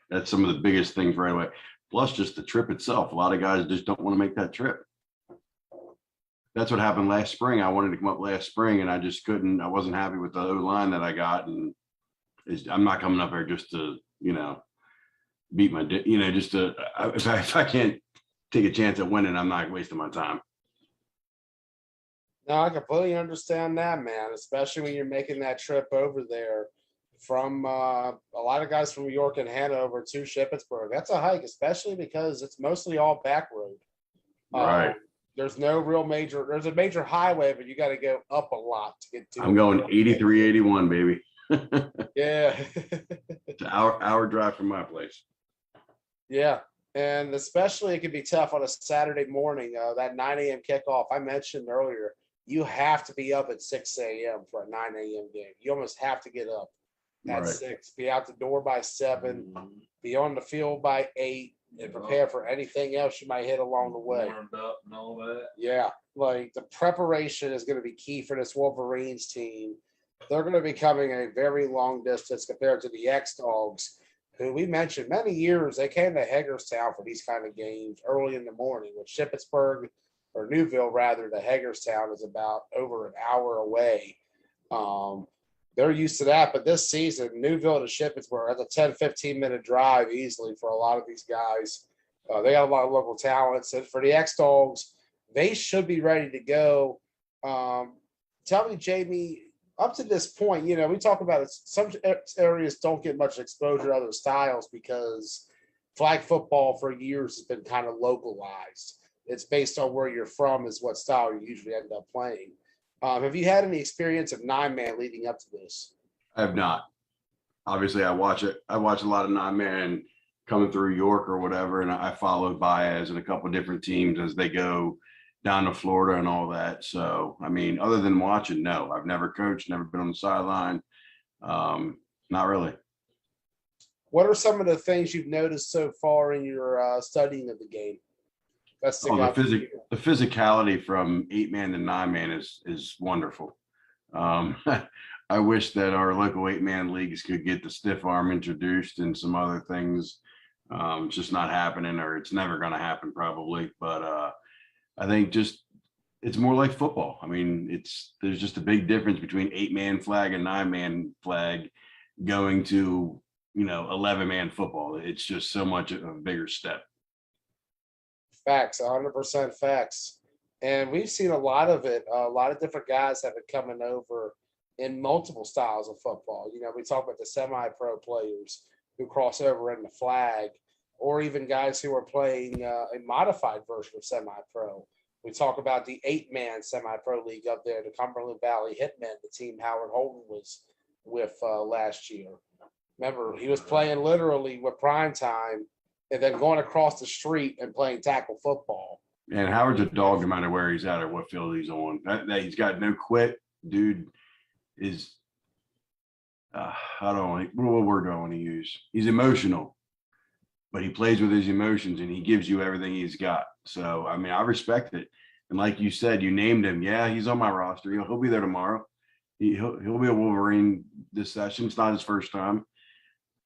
H: that's some of the biggest things right away. Plus just the trip itself. A lot of guys just don't want to make that trip. That's what happened last spring. I wanted to come up last spring and I just couldn't. I wasn't happy with the O-line that I got. And I'm not coming up here just to, beat my, just to, if I can't take a chance at winning, I'm not wasting my time.
E: No, I completely understand that, man, especially when you're making that trip over there from a lot of guys from New York and Hanover to Shippensburg. That's a hike, especially because it's mostly all back road.
H: Right.
E: There's no real there's a major highway, but you got to go up a lot to get to
H: I'm going 83, 81, baby.
E: Yeah.
H: It's an hour drive from my place.
E: Yeah. And especially it can be tough on a Saturday morning, that 9 a.m. kickoff I mentioned earlier. You have to be up at 6 a.m. for a 9 a.m. game. You almost have to get up at
H: Right.
E: 6, be out the door by 7, be on the field by 8, and prepare for anything else you might hit along the way.
G: Warmed up and all that.
E: Yeah, like the preparation is going to be key for this Wolverines team. They're going to be coming a very long distance compared to the X-Dogs, who we mentioned many years. They came to Hagerstown for these kind of games early in the morning. With Shippensburg or Newville, rather, to Hagerstown is about over an hour away. They're used to that, but this season, Newville to Shippensburg, that's a 10, 15-minute drive easily for a lot of these guys. They got a lot of local talents. And for the X-Dogs, they should be ready to go. Tell me, Jamie, up to this point, we talk about it. Some areas don't get much exposure to other styles because flag football for years has been kind of localized. It's based on where you're from is what style you usually end up playing. Have you had any experience of 9-man leading up to this?
H: I have not. Obviously, I watch it. I watch a lot of 9-man coming through York or whatever, and I followed Baez and a couple of different teams as they go down to Florida and all that. So, I mean, other than watching, no, I've never coached, never been on the sideline. Not really.
E: What are some of the things you've noticed so far in your studying of the game?
H: The physicality from 8-man to 9-man is wonderful. I wish that our local 8-man leagues could get the stiff arm introduced and some other things. It's just not happening, or it's never going to happen probably. But I think it's more like football. I mean, there's just a big difference between 8-man flag and 9-man flag going to 11-man football. It's just so much of a bigger step.
E: Facts, 100% facts. And we've seen a lot of it. A lot of different guys have been coming over in multiple styles of football. We talk about the semi-pro players who cross over in the flag, or even guys who are playing a modified version of semi-pro. We talk about the 8-man semi-pro league up there, the Cumberland Valley Hitmen, the team Howard Holden was with last year. Remember, he was playing literally with prime time and then going across the street and playing tackle football.
H: And Howard's a dog no matter where he's at or what field he's on. That he's got no quit, dude is what word do I want to use? He's emotional, but he plays with his emotions and he gives you everything he's got. So I mean, I respect it. And like you said, you named him. Yeah, he's on my roster. He'll be there tomorrow. He'll be a Wolverine this session. It's not his first time.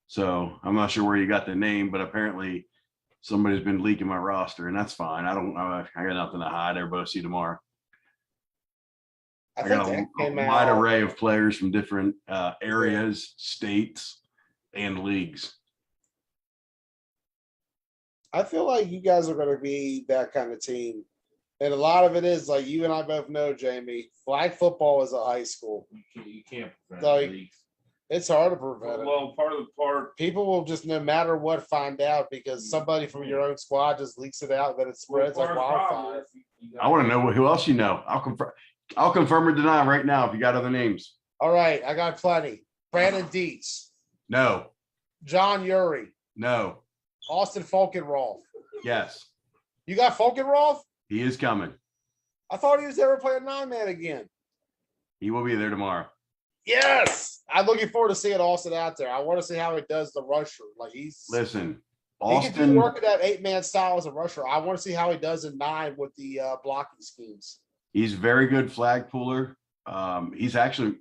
H: So I'm not sure where you got the name, but apparently somebody's been leaking my roster, and that's fine. I got nothing to hide. Everybody see tomorrow.
E: I
H: I
E: think
H: got
E: that
H: a
E: came
H: wide
E: out.
H: array of players from different areas, states, and leagues.
E: I feel like you guys are going to be that kind of team. And a lot of it is like you and I both know, Jamie, flag football is a high school.
G: You can't prevent
E: Like,
G: leaks.
E: It's hard to prevent it.
G: Well, part.
E: People will just, no matter what, find out because somebody from your own squad just leaks it out, then it spreads like wildfire.
H: I want to know who else you know. I'll confirm or deny right now if you got other names.
E: All right, I got plenty. Brandon Dietz,
H: No,
E: John Uri,
H: no,
E: Austin Falkenroth.
H: yes,
E: You got Falkenroth?
H: he is coming.
E: I thought he was ever playing 9-man again.
H: He will be there tomorrow.
E: Yes, I'm looking forward to seeing Austin out there. I want to see how he does the rusher. Like
H: Listen,
E: he can do
H: Austin.
E: work at that 8-man style as a rusher. I want to see how he does in 9 with the blocking schemes.
H: He's very good flag puller. He's actually,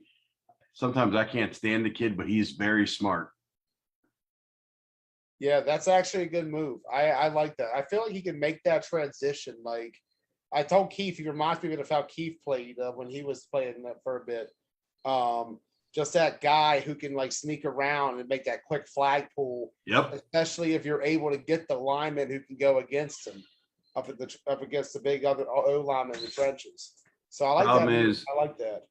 H: sometimes I can't stand the kid, but he's very smart.
E: Yeah, that's actually a good move. I like that. I feel like he can make that transition. Like I told Keith, he reminds me of how Keith played when he was playing that for a bit. Just that guy who can like sneak around and make that quick flag pull.
H: Yep.
E: Especially if you're able to get the lineman who can go against him up against the big other O lineman in the trenches. So I like
H: Problem
E: that.
H: is-
E: I like that.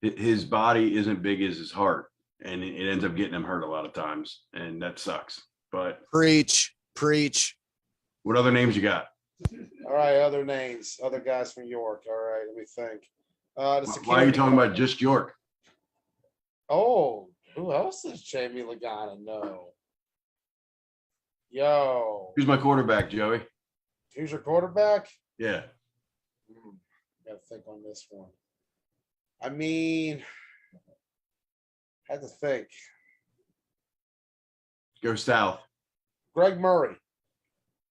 H: His body isn't big as his heart, and it ends up getting him hurt a lot of times, and that sucks. But
D: Preach.
H: what other names you got?
E: All right, other names, other guys from York. All right, let me think.
H: Why are you talking about just York?
E: Oh, who else does Jamie Lagana know? Yo,
H: Who's my quarterback, Joey?
E: who's your quarterback?
H: Yeah.
E: Gotta think on this one. I mean, had to think.
H: Go south.
E: Greg Murray.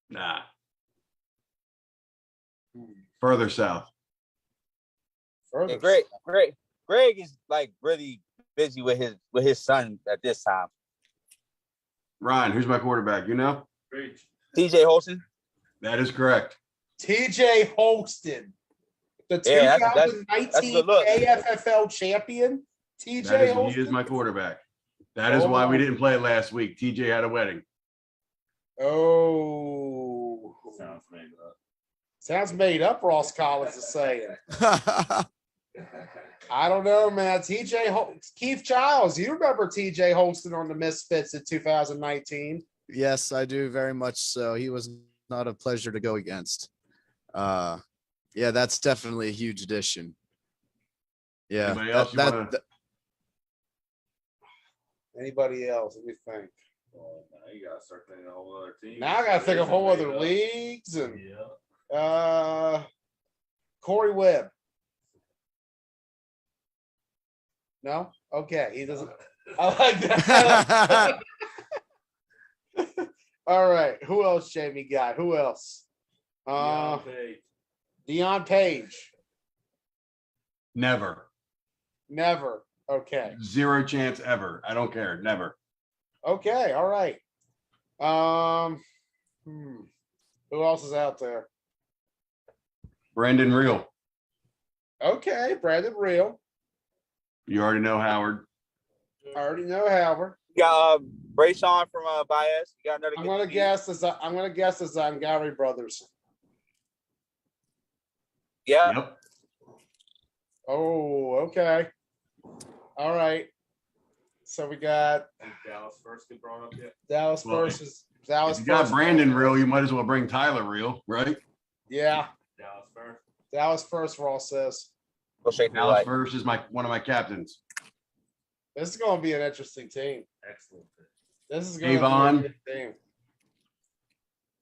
H: Nah. Further south.
E: Further.
F: And Greg is like really busy with his son at this time.
H: Ryan, who's my quarterback? You know?
F: TJ Holston.
H: That is correct.
E: TJ Holston. The
F: Yeah, that's
E: 2019
F: a good look.
E: AFFL champion. TJ
H: He
E: Holston.
H: is my quarterback. That is why we didn't play last week. TJ had a wedding.
E: Oh.
G: Sounds made up.
E: Sounds made up, Ross Collins is saying. I don't know, man. Keith Giles, you remember TJ Holston on the Misfits in 2019?
D: Yes, I do very much so. He was not a pleasure to go against. Yeah, that's definitely a huge addition. Yeah.
H: Anybody else you wanna-
E: Anybody else? Let me think.
G: Well, now you gotta start thinking of a whole other team.
E: Now I gotta think of whole other leagues and
G: Yeah.
E: Corey Webb. No? Okay. He doesn't. I like that. All right. Who else, Jamie got? Who else? Deion Page.
H: Never.
E: Never. Okay.
H: Zero chance ever. I don't care. Never.
E: Okay. All right. Who else is out there?
H: Brandon Real.
E: Okay. Brandon Real.
H: You already know Howard.
E: I already know Howard.
F: You got Brayshawn from Baez. You got another.
E: I'm
F: good
E: gonna
F: DB.
E: guess the Zangari brothers.
F: Yeah.
H: Yep.
E: Oh, okay. All right. So we got
G: Dallas first get brought up yet?
E: Dallas
H: Well,
E: versus Dallas.
H: If you got
E: first.
H: Brandon Real, you might as well bring Tyler Real, right?
E: Yeah,
G: Dallas first.
E: Dallas first. Ross says
F: Go straight to the
H: Dallas
F: light.
H: first is one of my captains.
E: this is going to be an interesting team.
G: Excellent.
E: This is going to
H: Avon.
E: be a good team.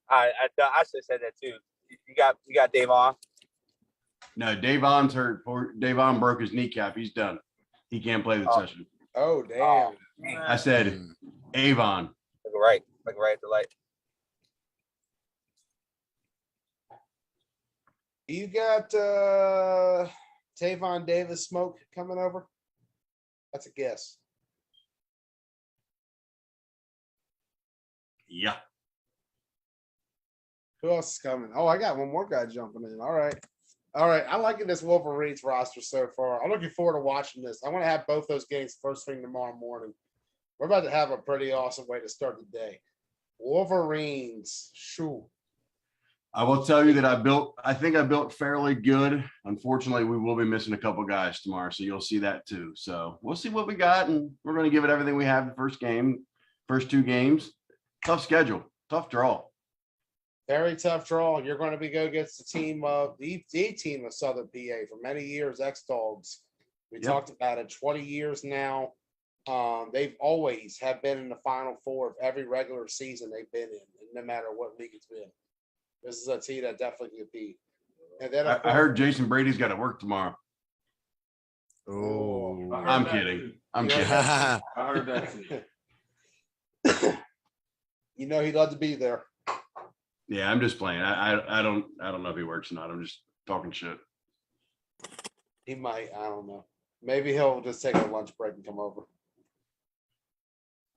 F: I should have said that too. You got Dave on.
H: No, Davon's hurt. Poor Davon broke his kneecap. He's done. He can't play the session.
E: Oh, damn.
H: I said Avon.
F: Like right at the light.
E: You got Tavon Davis smoke coming over? That's a guess.
H: Yeah.
E: Who else is coming? Oh, I got one more guy jumping in. All right. All right. I'm liking this Wolverines roster so far. I'm looking forward to watching this. I want to have both those games first thing tomorrow morning. We're about to have a pretty awesome way to start the day. Wolverines. Shoo.
H: I will tell you that I think I built fairly good. Unfortunately, we will be missing a couple guys tomorrow, so you'll see that too. So we'll see what we got, and we're going to give it everything we have the first game, first two games. Tough schedule, tough draw.
E: Very tough draw. You're going to be go against the team of the team of Southern PA for many years, X-Dogs. We talked about it, 20 years now. They've always have been in the Final Four of every regular season they've been in, no matter what league it's been. This is a team that definitely could be. And then
H: I heard Jason Brady's got to work tomorrow.
D: Oh,
H: I'm kidding. I'm kidding.
G: I heard that too.
E: You know he'd love to be there.
H: Yeah, I'm just playing. I don't know if he works or not. I'm just talking shit.
E: He might. I don't know. Maybe he'll just take a lunch break and come over.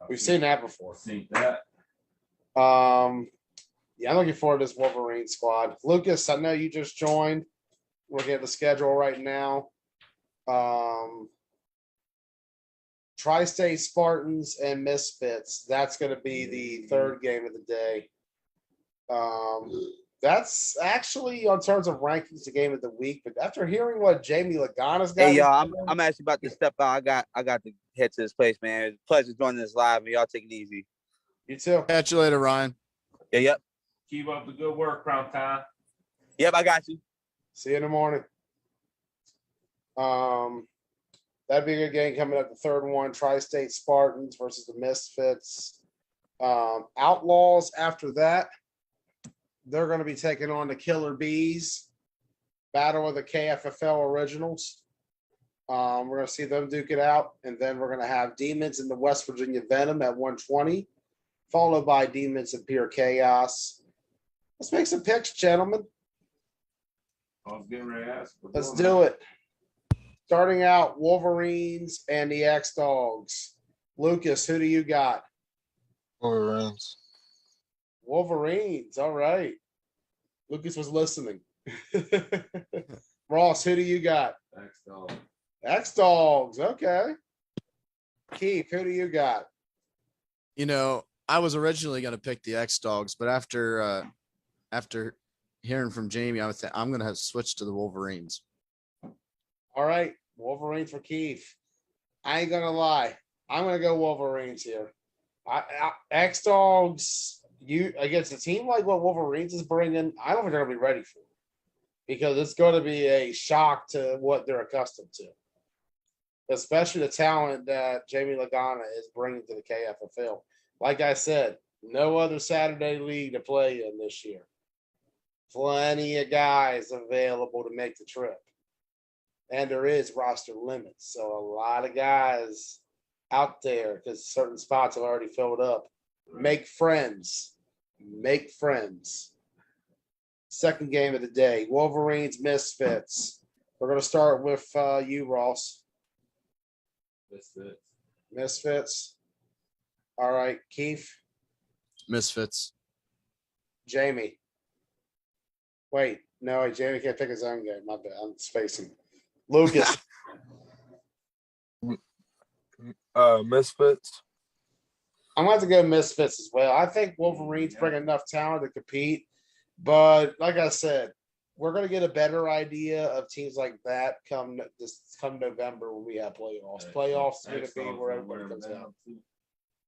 E: We've seen that before.
G: Seen that.
E: Yeah, I'm looking forward to this Wolverine squad. Lucas, I know you just joined. We're looking at the schedule right now. Tri-State Spartans and Misfits. That's going to be the third game of the day. That's actually, on terms of rankings, the game of the week. But after hearing what Jamie Lagana's got,
F: Hey y'all, I'm actually about to step out. I got to head to this place, man. It's a pleasure joining this live, and y'all take it easy.
E: You too.
D: catch you later, Ryan.
F: Yeah, yep.
G: Keep up the good work, Crown Time.
F: Yep, I got you.
E: See you in the morning. That'd be a good game coming up. The third one, Tri-State Spartans versus the Misfits. Outlaws after that. They're going to be taking on the Killer Bees. Battle of the KFFL Originals. We're going to see them duke it out. And then we're going to have Demons in the West Virginia Venom at 120. Followed by Demons and Pure Chaos. Let's make some picks, gentlemen.
G: I was getting ready to ask.
E: Let's do it. Starting out, Wolverines and the X-Dogs. Lucas, who do you got?
I: Wolverines.
E: Wolverines. All right. Lucas was listening. Ross, who do you got?
G: X-Dog.
E: X-Dogs. Okay. Keith, who do you got?
D: You know, I was originally going to pick the X-Dogs, but after hearing from Jamie, I'm going to have switched to the Wolverines.
E: All right. Wolverines for Keith. I ain't going to lie. I'm going to go Wolverines here. X-Dogs, you against a team like what Wolverines is bringing, I don't think they're going to be ready for it because it's going to be a shock to what they're accustomed to, especially the talent that Jamie Lagana is bringing to the KFFL. Like I said, no other Saturday league to play in this year. Plenty of guys available to make the trip. And there is roster limits. So a lot of guys out there because certain spots have already filled up. Make friends. Make friends. Second game of the day. Wolverines, Misfits. We're going to start with you, Ross. Misfits. All right. Keith.
D: Misfits.
E: Jamie. Wait. No, Jamie can't pick his own game. My bad. I'm spacing. Lucas.
I: Misfits.
E: I'm going to go Misfits as well. I think Wolverines bring enough talent to compete. But like I said, we're going to get a better idea of teams like that come November when we have playoffs. Playoffs are going to be where everybody comes out.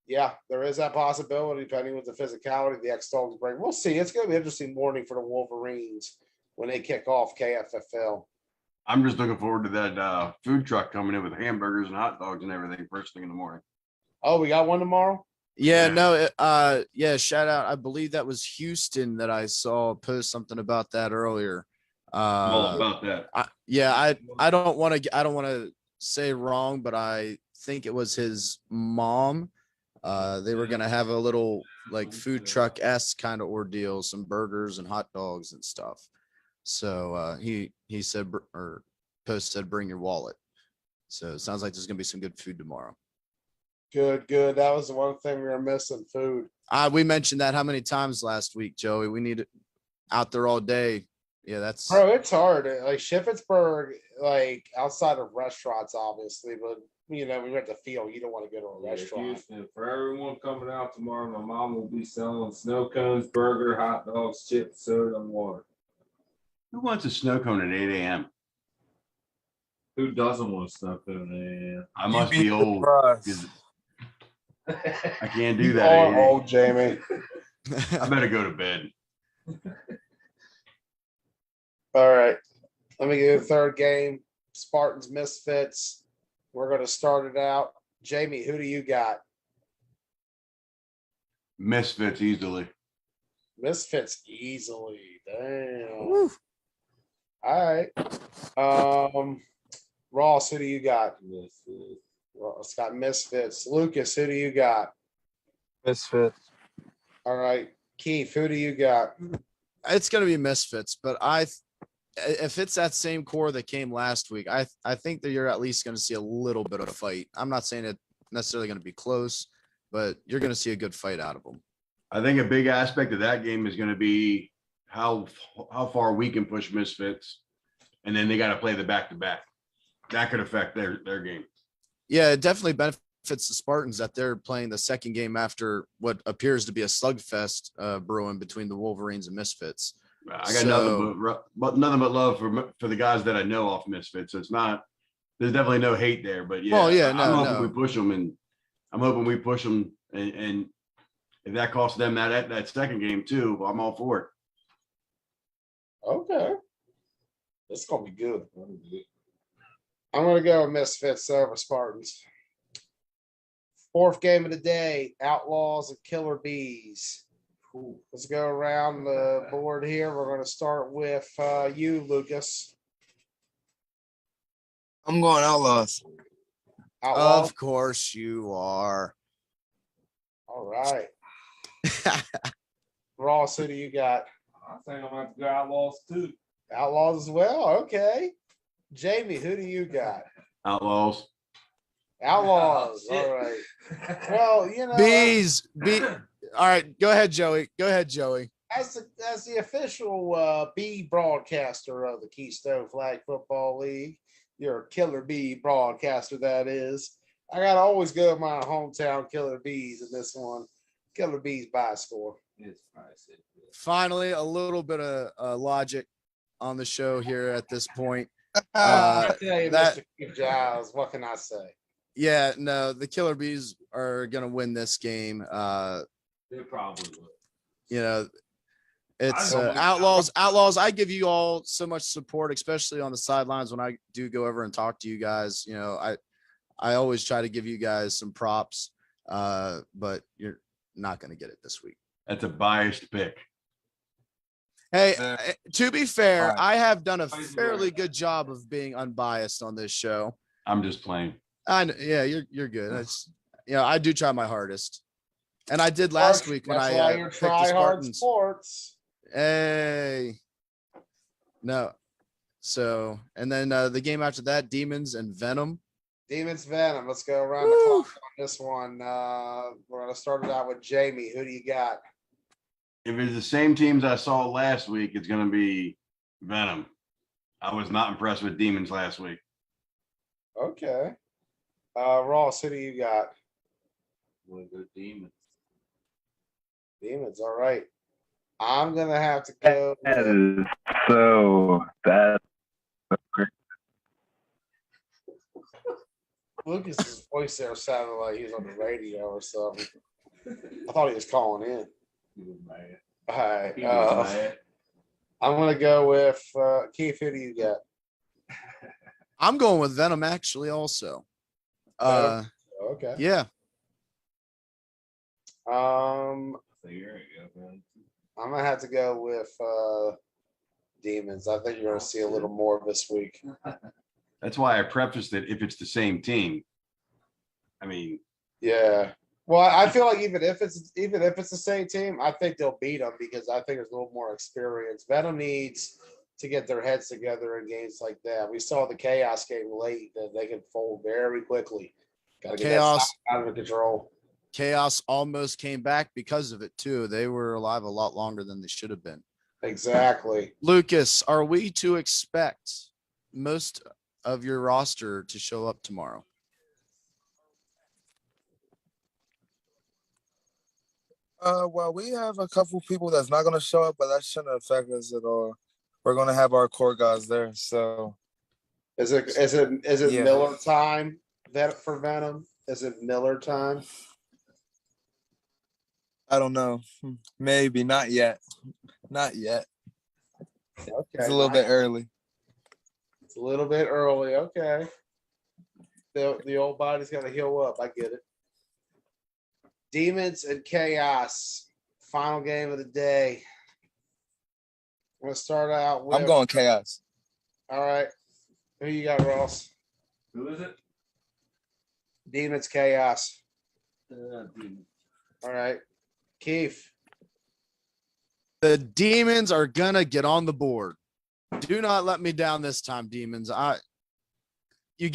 E: Yeah, there is that possibility depending on the physicality the X-Dogs bring. We'll see. It's going to be an interesting morning for the Wolverines when they kick off KFFL.
H: I'm just looking forward to that food truck coming in with hamburgers and hot dogs and everything first thing in the morning.
E: Oh, we got one tomorrow?
D: Yeah, no, yeah, shout out. I believe that was Houston that I saw post something about that earlier.
H: I'm all about that.
D: I don't want to say wrong, but I think it was his mom. They were gonna have a little like food truck esque kind of ordeal, some burgers and hot dogs and stuff. So he said or Post said bring your wallet. So it sounds like there's gonna be some good food tomorrow.
E: Good, good. That was the one thing we were missing, food.
D: We mentioned that how many times last week, Joey? We need it out there all day. Yeah, that's
E: Bro, it's hard. Like Shippensburg, like outside of restaurants, obviously, but you know, we went to field. You don't want to go to a restaurant.
G: Houston, for everyone coming out tomorrow, my mom will be selling snow cones, burger, hot dogs, chips, soda, and water.
H: Who wants a snow cone at 8 a.m.?
G: Who doesn't want a snow cone?
H: I must be old. 'Cause I can't do
E: You
H: that.
E: are old, Jamie.
H: I better go to bed.
E: All right. Let me get a third game. Spartans Misfits. We're going to start it out. Jamie, who do you got?
H: Misfits easily.
E: Misfits easily. Damn.
D: Woo.
E: All right. Ross, who do you got? Ross got Misfits. Lucas, who do you got?
I: Misfits.
E: All right. Keith, who do you got?
D: it's gonna be Misfits, but if it's that same core that came last week, I think that you're at least going to see a little bit of a fight. I'm not saying it necessarily going to be close, but you're going to see a good fight out of them.
H: I think a big aspect of that game is going to be how far we can push Misfits, and then they got to play the back-to-back. That could affect their game.
D: Yeah, it definitely benefits the Spartans that they're playing the second game after what appears to be a slugfest brewing between the Wolverines and Misfits.
H: I got nothing but love for the guys that I know off Misfits. So it's not. There's definitely no hate there, but yeah, I'm hoping we push them, and I'm hoping we push them, and if that costs them that second game too, I'm all for it.
E: Okay, it's gonna be good. I'm gonna go with Misfits over Spartans. Fourth game of the day: Outlaws and Killer Bees. Let's go around the board here. We're going to start with you, Lucas.
I: I'm going Outlaws.
E: Outlaws.
D: Of course you are.
E: All right. Ross, who do you got?
G: I think I'm going to go Outlaws too.
E: Outlaws as well. Okay. Jamie, who do you got?
H: Outlaws.
E: Outlaws.
G: Oh,
E: all right. Well, you know.
D: Bees. All right, go ahead, Joey.
E: As the official bee broadcaster of the Keystone Flag Football League, you're a Killer Bee broadcaster, that is. I got to always go with my hometown Killer Bees in this one. Killer Bees by a score.
D: Finally, a little bit of logic on the show here at this point.
E: I tell you, Mr. Giles, what can I say?
D: Yeah, no, the Killer Bees are going to win this game.
G: They probably would.
D: You know, it's Outlaws. I give you all so much support, especially on the sidelines when I do go over and talk to you guys. You know, I always try to give you guys some props, but you're not going to get it this week.
H: That's a biased pick.
D: Hey, to be fair, I have done a fairly good job of being unbiased on this show.
H: I'm just playing.
D: Yeah, you're good. I do try my hardest. And I did last week when I picked the Spartans.
E: Sports.
D: Hey. No. So, and then the game after that, Demons and Venom.
E: Demons, Venom. Let's go around the clock on this one. We're going to start it out with Jamie. Who do you got?
H: If it's the same teams I saw last week, it's going to be Venom. I was not impressed with Demons last week.
E: Okay. Ross, who do you got?
G: I'm going to go Demons.
E: Demons, all right. I'm gonna have to go.
J: That is so bad.
E: Lucas's voice there sounded like he was on the radio or something. I thought he was calling in.
G: He was mad.
E: All right.
G: He was mad.
E: I'm gonna go with Keith. Who do you got?
D: I'm going with Venom actually also.
E: Okay.
D: Yeah.
E: I'm gonna have to go with Demons. I think you're going to see a little more this week.
H: That's why I prefaced it if it's the same team. I mean,
E: Yeah. Well, I feel like even if it's the same team, I think they'll beat them because I think there's a little more experience. Venom needs to get their heads together in games like that. We saw the Chaos game late that they can fold very quickly. Got to get
D: Chaos
E: that out of control.
D: Chaos almost came back because of it too. They were alive a lot longer than they should have been.
E: Exactly.
D: Lucas, are we to expect most of your roster to show up tomorrow?
I: Well, we have a couple people that's not gonna show up, but that shouldn't affect us at all. We're gonna have our core guys there, so
E: Is it
I: Yeah.
E: Miller time for Venom? Is it Miller time?
I: I don't know. Maybe not yet. Not yet.
E: Okay.
I: It's a little bit early.
E: It's a little bit early. Okay. The old body's got to heal up. I get it. Demons and Chaos. Final game of the day. I'm going to start out with.
I: I'm going Chaos.
E: All right. Who you got, Ross?
G: Who is it?
E: Demons, Chaos. All right. Keith.
D: The Demons are gonna get on the board. Do not let me down this time, Demons. You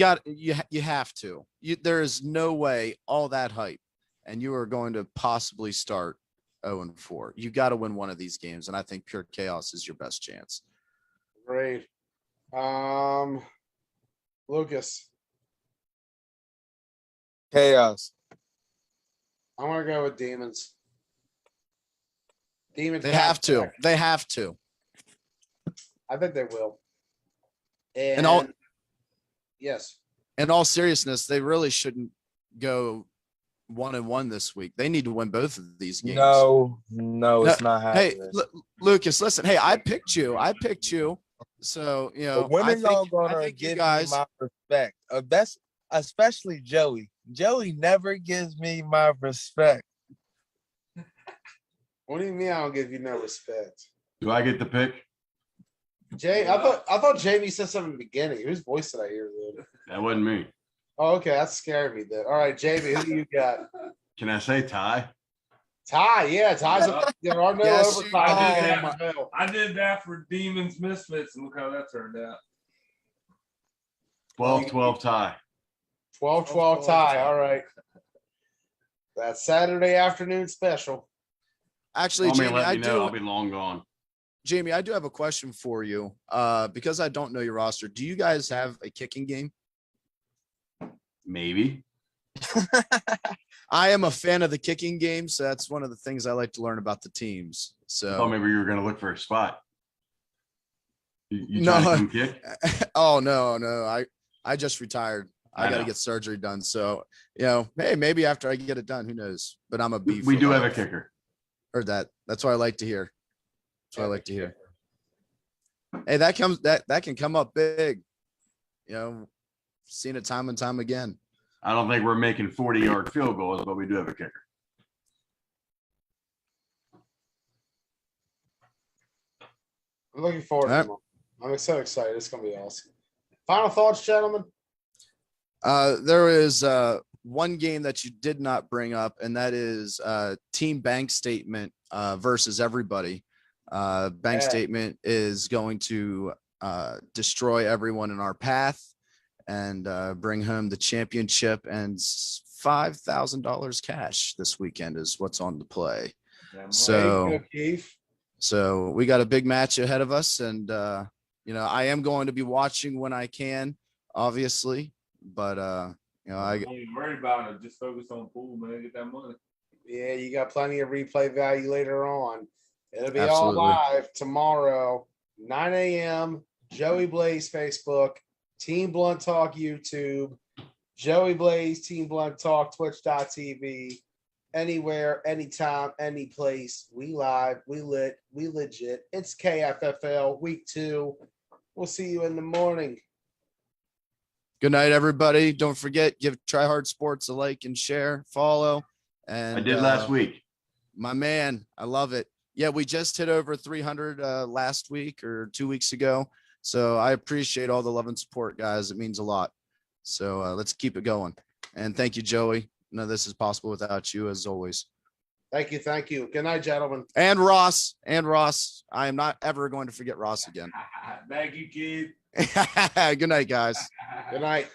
D: have to. There is no way all that hype, and you are going to possibly start 0-4. You got to win one of these games, and I think pure chaos is your best chance.
E: Great. Lucas.
I: Chaos.
E: I'm gonna go with Demons. Demons.
D: They have to. They have to.
E: I think they will.
D: And all.
E: Yes.
D: In all seriousness, they really shouldn't go 1-1 this week. They need to win both of these games.
I: No, it's not
D: Hey,
I: happening.
D: Lucas, listen. Hey, I picked you. So
I: But when are y'all gonna give me my respect? Especially Joey. Joey never gives me my respect.
E: What do you mean I don't give you no respect?
H: do I get the pick?
E: Jay, I thought Jamie said something in the beginning. Whose voice did I hear then?
H: That wasn't me.
E: Oh, okay, that scared me then. All right, Jamie, who do you got?
H: Can I say tie?
E: Ty, yeah, there are no
D: Yes,
E: overtime.
G: I did that for Demons Misfits, and look how that turned out.
H: 12-12 tie.
E: 12-12 tie. All right. That's Saturday afternoon special.
D: Actually, Jamie,
H: I'll be long gone.
D: Jamie, I do have a question for you. Because I don't know your roster. Do you guys have a kicking game?
H: Maybe.
D: I am a fan of the kicking game, so that's one of the things I like to learn about the teams.
H: I
D: So
H: thought maybe you were going to look for a spot. You
D: No.
H: trying to come kick?
D: oh no. I just retired. I got to
H: know.
D: get surgery done. So, hey, maybe after I get it done, who knows? But I'm a beef.
H: We do have a kicker.
D: Heard that. That's what I like to hear. That's what I like to hear. Hey, that can come up big. Seen it time and time again.
H: I don't think we're making 40-yard field goals, but we do have a kicker.
E: I'm looking forward to it. I'm so excited. It's going to be awesome. Final thoughts, gentlemen?
D: There is one game that you did not bring up, and that is Team Bank Statement versus everybody. Bank Statement is going to destroy everyone in our path and bring home the championship and $5,000 cash this weekend is what's on the play. So we got a big match ahead of us, and I am going to be watching when I can, obviously, but I
G: don't even worry about it. Just focus on pool, man. Get that money.
E: Yeah, you got plenty of replay value later on. It'll be
D: Absolutely.
E: all live tomorrow, 9 a.m. Joey Blaze Facebook, Team Blunt Talk YouTube, Joey Blaze, Team Blunt Talk, Twitch.tv. Anywhere, anytime, any place. We live, we lit, we legit. It's KFFL week 2. We'll see you in the morning.
D: Good night, everybody. Don't forget, give Try Hard Sports a like and share, follow. And
H: I did last week.
D: My man, I love it. Yeah, we just hit over 300 last week or 2 weeks ago. So I appreciate all the love and support, guys. It means a lot. So let's keep it going. And thank you, Joey. None of this is possible without you, as always.
E: Thank you. Thank you. Good night, gentlemen.
D: And Ross. I am not ever going to forget Ross again.
G: Thank you, kid.
D: Good night, guys.
E: Good night.